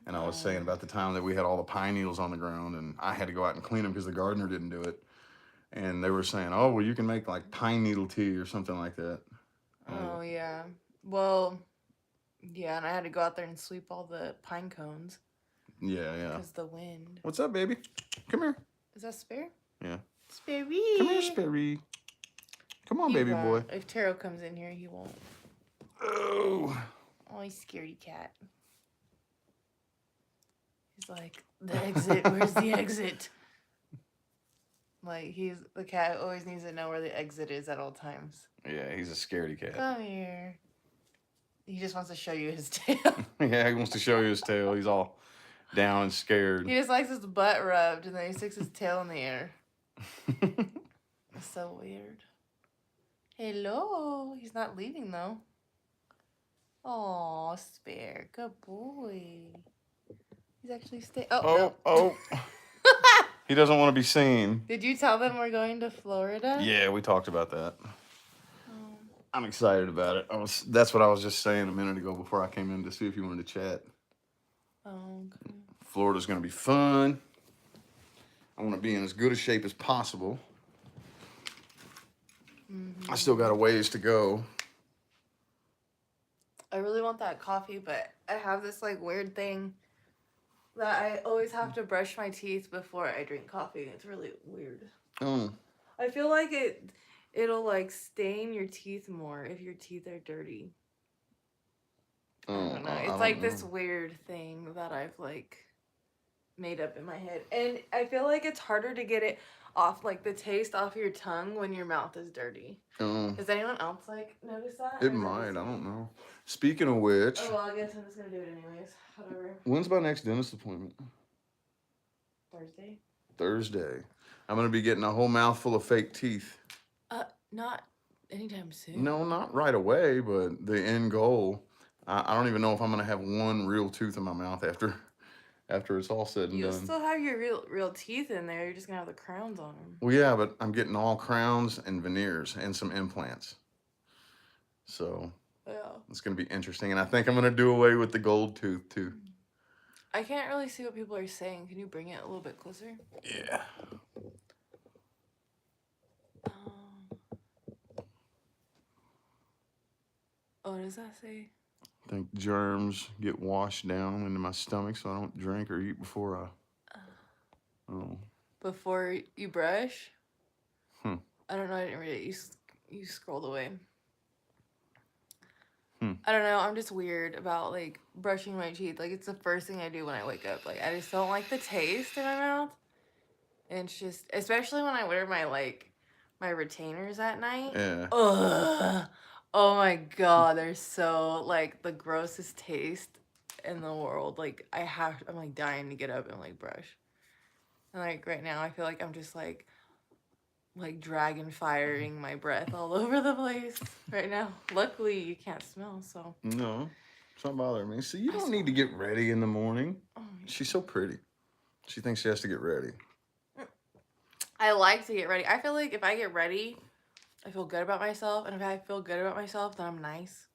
And I was saying about the time that we had all the pine needles on the ground, and I had to go out and clean them because the gardener didn't do it. And they were saying, oh, well, you can make, like, pine needle tea or something like that. Oh, yeah. Well, yeah, and I had to go out there and sweep all the pine cones. Yeah. Because the wind. What's up, baby? Come here. Is that Spare? Yeah. Sparey. Come here, Sparey. Come on, baby boy. If Taro comes in here, he won't. Oh. Oh, he's scaredy cat. He's like, the exit, where's the exit? Like, the cat always needs to know where the exit is at all times. Yeah, he's a scaredy cat. Come here. He just wants to show you his tail. Yeah, he wants to show you his tail. He's all down and scared. He just likes his butt rubbed, and then he sticks his tail in the air. It's so weird. Hello. He's not leaving, though. Aw, Spare. Good boy. He's actually staying. Oh. He doesn't want to be seen. Did you tell them we're going to Florida? Yeah, we talked about that. I'm excited about it. That's what I was just saying a minute ago before I came in to see if you wanted to chat. Oh, okay. Florida's going to be fun. I want to be in as good a shape as possible. Mm-hmm. I still got a ways to go. I really want that coffee, but I have this like weird thing that I always have to brush my teeth before I drink coffee. It's really weird. Oh. I feel like it'll like stain your teeth more if your teeth are dirty. I don't know. It's like this weird thing that I've like made up in my head. And I feel like it's harder to get it off, like the taste off your tongue when your mouth is dirty. Does anyone else like notice that? It might. I don't know. Speaking of which. Oh, well, I guess I'm just going to do it anyways. Whatever. When's my next dentist appointment? Thursday. I'm going to be getting a whole mouthful of fake teeth. Not anytime soon. No, not right away, but the end goal. I don't even know if I'm going to have one real tooth in my mouth after it's all said and You'll done. still have your real teeth in there. You're just going to have the crowns on them. Well, yeah, but I'm getting all crowns and veneers and some implants. So yeah, it's going to be interesting. And I think I'm going to do away with the gold tooth, too. I can't really see what people are saying. Can you bring it a little bit closer? Yeah. What does that say? I think germs get washed down into my stomach, so I don't drink or eat before I... Before you brush? Hmm. I don't know. I didn't read it. You scrolled away. I don't know. I'm just weird about like brushing my teeth. Like it's the first thing I do when I wake up. Like I just don't like the taste in my mouth. And it's just, especially when I wear my retainers at night. Yeah. Ugh. Oh my god, they're so like the grossest taste in the world. Like I'm like dying to get up and like brush. And like right now I feel like I'm just like dragon firing my breath all over the place right now. Luckily you can't smell, so. No, it's not bothering me. See, you don't need to get ready in the morning. Oh, she's so pretty. She thinks she has to get ready. I like to get ready. I feel like if I get ready, I feel good about myself. And if I feel good about myself, then I'm nice.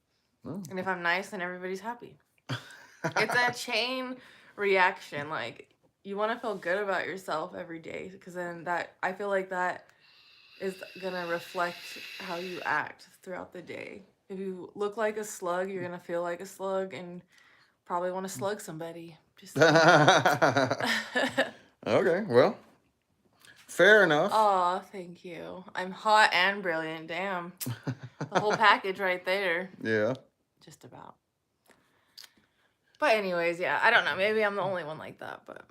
Oh. And if I'm nice, then everybody's happy. It's a chain reaction. Like, you want to feel good about yourself every day. Because then I feel like that is going to reflect how you act throughout the day. If you look like a slug, you're going to feel like a slug and probably want to slug somebody. Just okay, well. Fair enough. Oh, thank you. I'm hot and brilliant. Damn. The whole package right there. Yeah. Just about. But anyways, yeah, I don't know. Maybe I'm the only one like that, but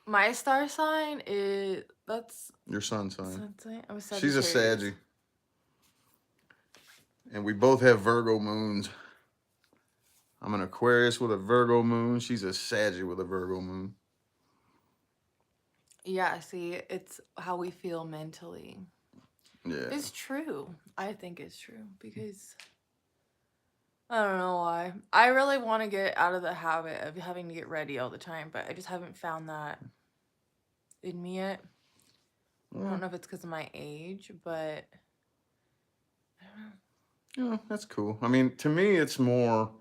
my star sign is that's your sun sign. I'm a Sagittarius. She's a Saggy. And we both have Virgo moons. I'm an Aquarius with a Virgo moon. She's a Saggy with a Virgo moon. Yeah, see, it's how we feel mentally. Yeah. It's true. I think it's true because I don't know why. I really want to get out of the habit of having to get ready all the time, but I just haven't found that in me yet. I don't know if it's because of my age, but I don't know. Yeah, that's cool. I mean, to me, it's more...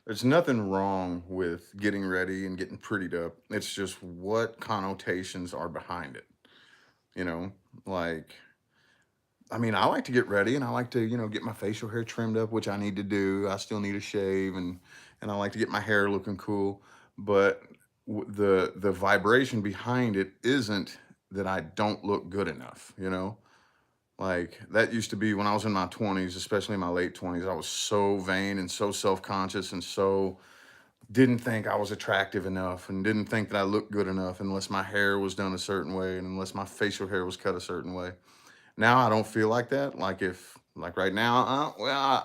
There's nothing wrong with getting ready and getting prettied up. It's just what connotations are behind it. You know, like, I mean, I like to get ready and I like to, you know, get my facial hair trimmed up, which I need to do. I still need a shave and I like to get my hair looking cool. But the vibration behind it isn't that I don't look good enough, you know? Like, that used to be when I was in my 20s, especially in my late 20s. I was so vain and so self-conscious and so didn't think I was attractive enough and didn't think that I looked good enough unless my hair was done a certain way and unless my facial hair was cut a certain way. Now I don't feel like that. Like right now,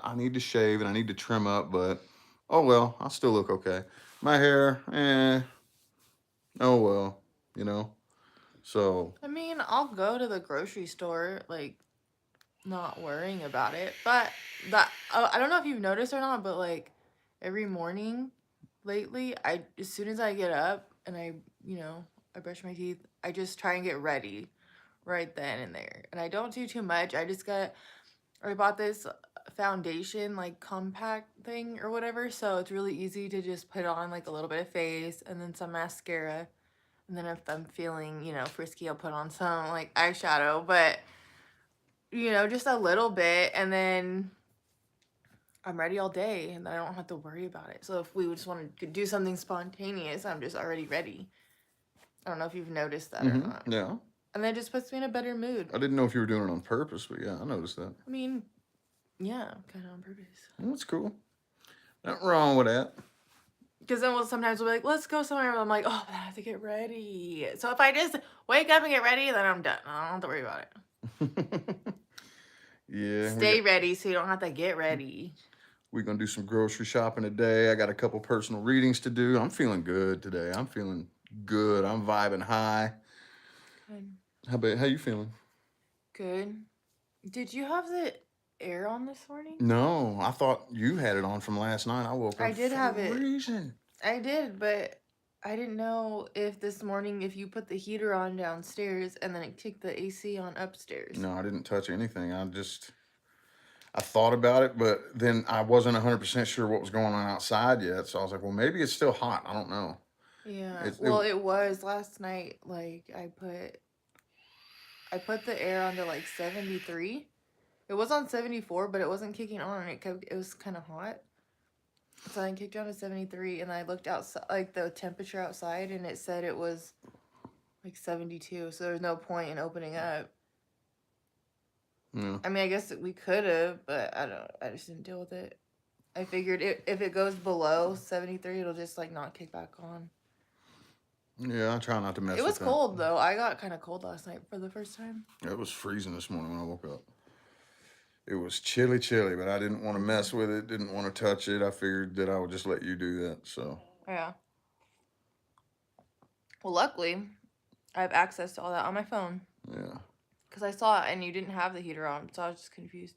I need to shave and I need to trim up, but oh well, I'll still look okay. My hair, oh well, you know? So. I mean, I'll go to the grocery store, like, not worrying about it, but I don't know if you've noticed or not, but like every morning lately, as soon as I get up and I brush my teeth, I just try and get ready right then and there, and I don't do too much. I bought this foundation, like compact thing or whatever, so it's really easy to just put on like a little bit of face and then some mascara, And then if I'm feeling, frisky, I'll put on some, like, eyeshadow. But, just a little bit. And then I'm ready all day. And then I don't have to worry about it. So if we just want to do something spontaneous, I'm just already ready. I don't know if you've noticed that or not. Yeah. And that just puts me in a better mood. I didn't know if you were doing it on purpose, but yeah, I noticed that. I mean, yeah, kind of on purpose. Well, that's cool. Nothing wrong with that. Because then sometimes we'll be like, let's go somewhere. And I'm like, oh, but I have to get ready. So if I just wake up and get ready, then I'm done. I don't have to worry about it. Yeah. Stay ready so you don't have to get ready. We're going to do some grocery shopping today. I got a couple personal readings to do. I'm feeling good today. I'm feeling good. I'm vibing high. Good. How you feeling? Good. Did you have the air on this morning? No, I thought you had it on from last night. I woke up. I did have it. Freezing. I did, but I didn't know if this morning if you put the heater on downstairs and then it kicked the AC on upstairs. No, I didn't touch anything. I thought about it, but then I wasn't 100% sure what was going on outside yet. So I was like, well, maybe it's still hot. I don't know. Yeah. It was last night. Like I put the air on to like 73. It was on 74, but it wasn't kicking on. It was kind of hot. So I kicked down to 73, and I looked outside, like the temperature outside, and it said it was like 72. So there's no point in opening up. Yeah. I mean, I guess we could have, but I just didn't deal with it. I figured if it goes below 73, it'll just like not kick back on. Yeah, I try not to mess with that. It was cold though. I got kind of cold last night for the first time. It was freezing this morning when I woke up. It was chilly, but I didn't want to mess with it, didn't want to touch it. I figured that I would just let you do that, so. Yeah. Well, luckily, I have access to all that on my phone. Yeah. Because I saw it and you didn't have the heater on, so I was just confused.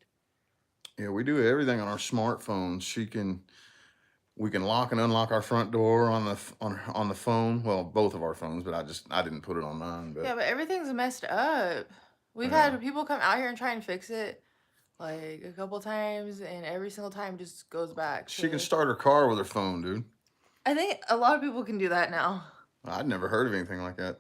Yeah, we do everything on our smartphones. We can lock and unlock our front door on the phone. Well, both of our phones, but I didn't put it on mine. But yeah, but everything's messed up. We've had people come out here and try and fix it like a couple times, and every single time just goes back. She can start her car with her phone, dude. I think a lot of people can do that now. I'd never heard of anything like that.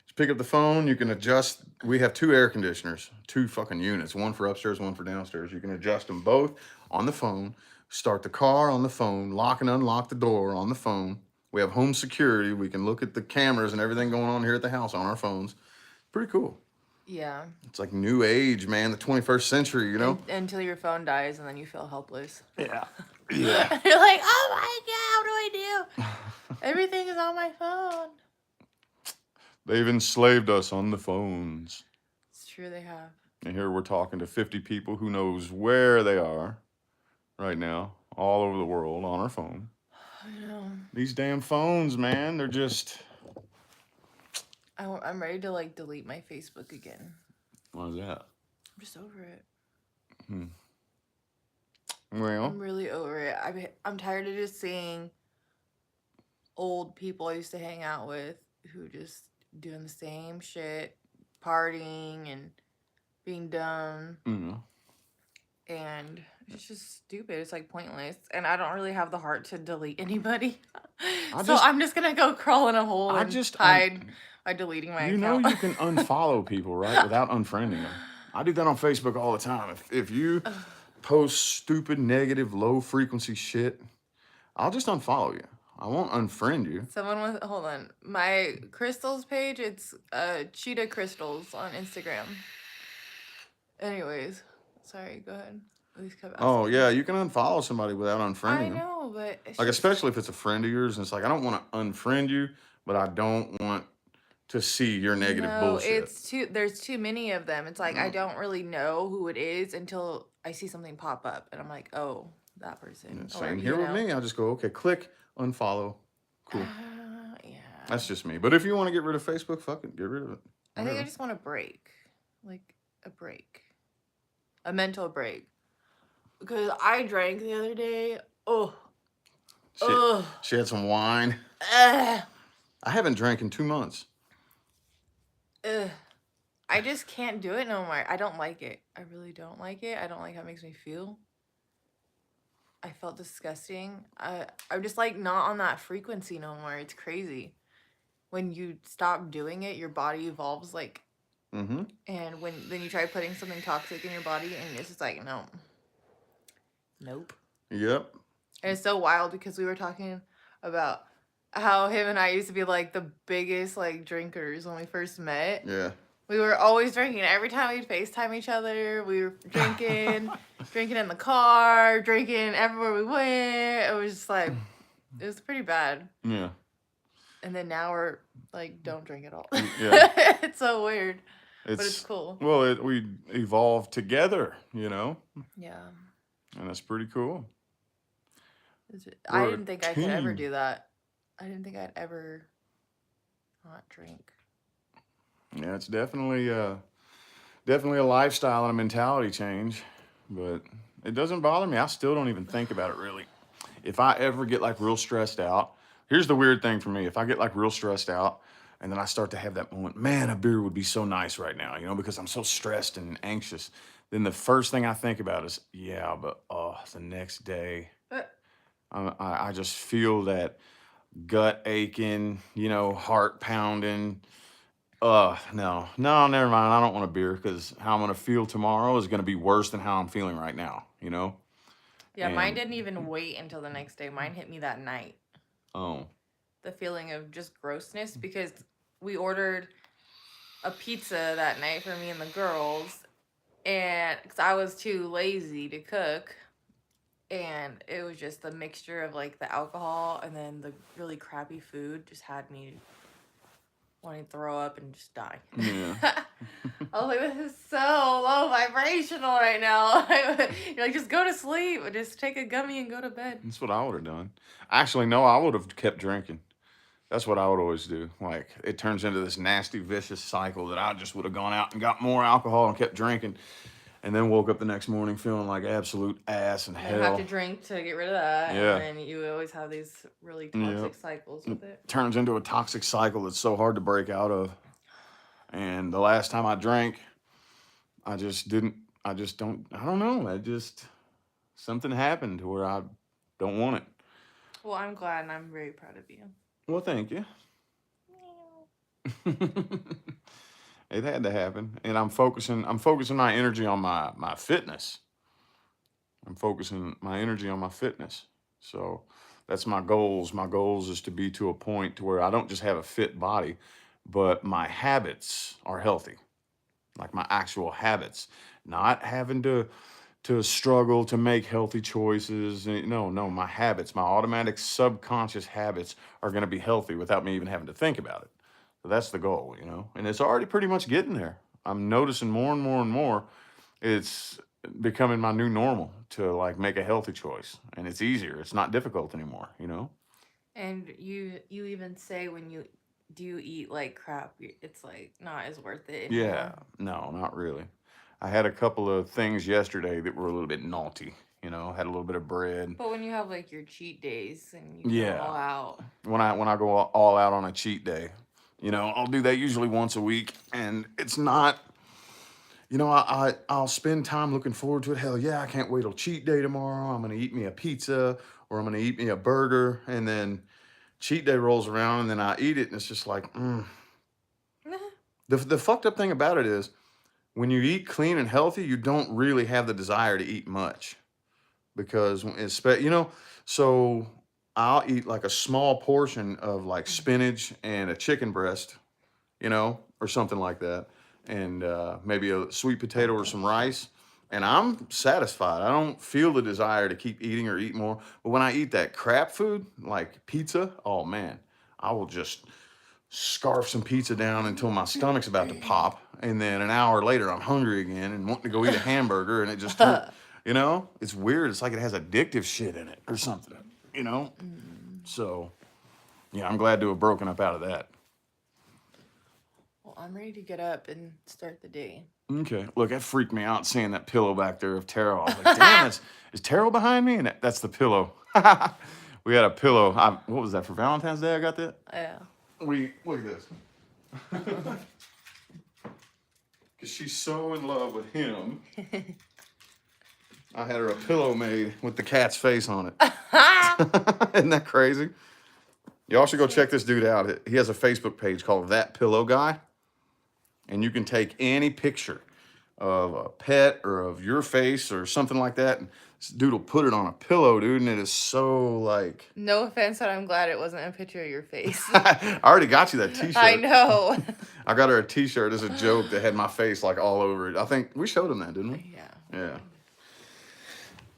Just pick up the phone. You can adjust. We have 2 air conditioners, 2 fucking units, one for upstairs, one for downstairs. You can adjust them both on the phone. Start the car on the phone, lock and unlock the door on the phone. We have home security. We can look at the cameras and everything going on here at the house on our phones. Pretty cool. Yeah. It's like new age, man, the 21st century, you know? Until your phone dies and then you feel helpless. Yeah. Yeah. You're like, oh my God, what do I do? Everything is on my phone. They've enslaved us on the phones. It's true, they have. And here we're talking to 50 people who knows where they are right now, all over the world on our phone. I know. These damn phones, man, they're just... I'm ready to like delete my Facebook again. Why is that? I'm just over it. Well, I'm really over it. I'm tired of just seeing old people I used to hang out with who just doing the same shit, partying and being dumb. And it's just stupid. It's like pointless. And I don't really have the heart to delete anybody. I'm just going to go crawl in a hole and hide by deleting my account. You know you can unfollow people, right? Without unfriending them. I do that on Facebook all the time. If you post stupid, negative, low frequency shit, I'll just unfollow you. I won't unfriend you. Hold on. My crystals page, it's Cheetah Crystals on Instagram. Anyways, sorry, go ahead. Oh, yeah, you can unfollow somebody without unfriending them. I know, but... Like, especially if it's a friend of yours, and it's like, I don't want to unfriend you, but I don't want to see your negative bullshit. There's too many of them. It's like, I don't really know who it is until I see something pop up, and I'm like, oh, that person. Yeah, same here with me. I just go, okay, click, unfollow, cool. Yeah. That's just me. But if you want to get rid of Facebook, fuck it, get rid of it. I think I just want a break. Like, a break. A mental break. Because I drank the other day. She had some wine. I haven't drank in 2 months. I just can't do it no more. I don't like it. I really don't like it. I don't like how it makes me feel. I felt disgusting. I'm just like not on that frequency no more. It's crazy. when you stop doing it, your body evolves, like, Mm-hmm. and then you try putting something toxic in your body, and it's just like, no. Nope. Yep. And it's so wild because we were talking about how him and I used to be like the biggest like drinkers when we first met. Yeah. We were always drinking. Every time we'd FaceTime each other, we were drinking, drinking in the car, drinking everywhere we went. It was just like, it was pretty bad. Yeah. And then now we're like, don't drink at all. Yeah. It's so weird. But it's cool. Well, we evolved together, you know? Yeah. And that's pretty cool. I We're a didn't think I could ever team. do that. I didn't think I'd ever not drink. Yeah, it's definitely a lifestyle and a mentality change, but it doesn't bother me. I still don't even think about it really. If I ever get like real stressed out, here's the weird thing for me. If I get like real stressed out and then I start to have that moment, man, a beer would be so nice right now, you know, because I'm so stressed and anxious. Then the first thing I think about is, yeah, but the next day, I just feel that gut aching, you know, heart pounding. No, never mind. I don't want a beer because how I'm gonna feel tomorrow is gonna be worse than how I'm feeling right now. You know. Yeah, mine didn't even wait until the next day. Mine hit me that night. Oh. The feeling of just grossness because we ordered a pizza that night for me and the girls, and because I was too lazy to cook, and it was just the mixture of like the alcohol and then the really crappy food just had me wanting to throw up and just die. Yeah. I was like, this is so low vibrational right now. You're like, just go to sleep. Just take a gummy and go to bed. That's what I would have done. Actually, no, I would have kept drinking. That's what I would always do. Like it turns into this nasty, vicious cycle that I just would have gone out and got more alcohol and kept drinking, and then woke up the next morning feeling like absolute ass and You hell. have to drink to get rid of that. Yeah. And then you always have these really toxic cycles with it. Turns into a toxic cycle that's so hard to break out of. And the last time I drank, I don't know. Something happened to where I don't want it. Well, I'm glad and I'm very proud of you. Well, thank you. It had to happen. And I'm focusing my energy on my fitness. I'm focusing my energy on my fitness. So that's my goals. My goals is to be to a point to where I don't just have a fit body, but my habits are healthy. Like my actual habits, not having to struggle to make healthy choices. No, my habits, my automatic subconscious habits are going to be healthy without me even having to think about it. So that's the goal, you know, and it's already pretty much getting there. I'm noticing more and more and more. It's becoming my new normal to like make a healthy choice, and it's easier. It's not difficult anymore, you know. And you even say when you do eat like crap, it's like not as worth it anymore. Yeah, no, not really. I had a couple of things yesterday that were a little bit naughty, you know, had a little bit of bread. But when you have like your cheat days and you go all out. When I go all out on a cheat day, you know, I'll do that usually once a week, and it's not, you know, I'll spend time looking forward to it. Hell yeah, I can't wait till cheat day tomorrow. I'm gonna eat me a pizza or I'm gonna eat me a burger, and then cheat day rolls around and then I eat it and it's just like, The fucked up thing about it is when you eat clean and healthy, you don't really have the desire to eat much because you know, so I'll eat like a small portion of like spinach and a chicken breast, you know, or something like that, and maybe a sweet potato or some rice, and I'm satisfied. I don't feel the desire to keep eating or eat more. But when I eat that crap food like pizza, oh man, I will just scarf some pizza down until my stomach's about to pop, and then an hour later I'm hungry again and wanting to go eat a hamburger, and it just you know, it's weird. It's like it has addictive shit in it or something, you know. So yeah, I'm glad to have broken up out of that. Well, I'm ready to get up and start the day. Okay, look, that freaked me out seeing that pillow back there of tarot. I was like, damn, is tarot behind me? And that's the pillow. We had a pillow. What was that, for Valentine's Day I got that? Yeah. Look at this. Because she's so in love with him. I had her a pillow made with the cat's face on it. Isn't that crazy? Y'all should go check this dude out. He has a Facebook page called That Pillow Guy. And you can take any picture of a pet or of your face or something like that. And this dude will put it on a pillow, dude. And it is so like... No offense, but I'm glad it wasn't a picture of your face. I already got you that t-shirt. I know. I got her a t-shirt as a joke that had my face like all over it. I think we showed him that, didn't we? Yeah. Yeah.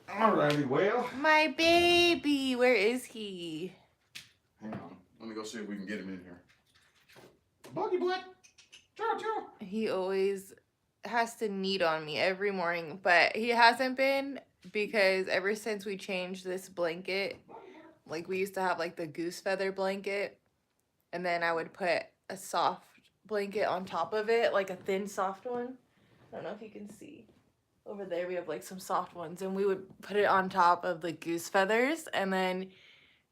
Alrighty, well. My baby, where is he? Hang on. Let me go see if we can get him in here. Buggy butt. Ciao, ciao. He always has to knead on me every morning, but he hasn't been because ever since we changed this blanket, like we used to have like the goose feather blanket, and then I would put a soft blanket on top of it, like a thin soft one. I don't know if you can see. Over there we have like some soft ones, and we would put it on top of the goose feathers, and then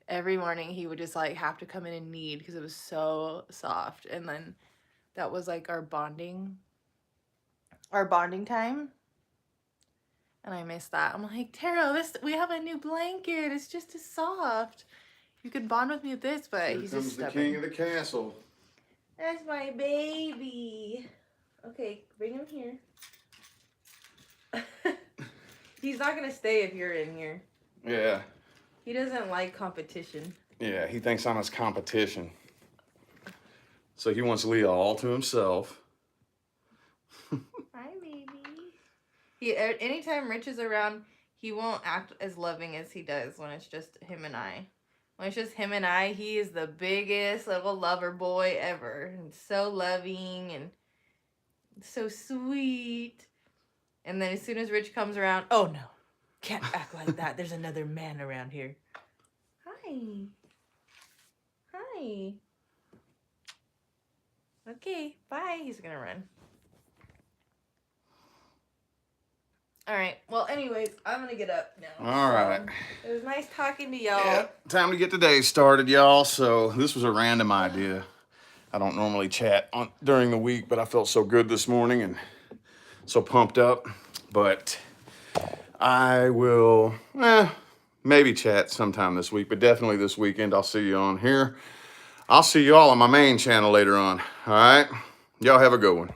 every morning he would just like have to come in and knead because it was so soft. And then that was like our bonding time. And I miss that. I'm like, Taro, we have a new blanket. It's just as soft. You could bond with me with this, but Here he's comes just the stubborn. king of the castle. That's my baby. Okay, bring him here. He's not gonna stay if you're in here. Yeah. He doesn't like competition. Yeah, he thinks I'm his competition. So he wants Leah all to himself. Hi, baby. Anytime Rich is around, he won't act as loving as he does when it's just him and I. When it's just him and I, he is the biggest little lover boy ever. And so loving and so sweet. And then as soon as Rich comes around, oh no, can't act like that. There's another man around here. Hi. Hi. Okay, bye. He's gonna run. All right. Well, anyways, I'm gonna get up now. All right. It was nice talking to y'all. Yeah, time to get the day started, y'all. So this was a random idea. I don't normally chat during the week, but I felt so good this morning and so pumped up. But I will maybe chat sometime this week, but definitely this weekend I'll see you on here. I'll see you all on my main channel later on. All right? Y'all have a good one.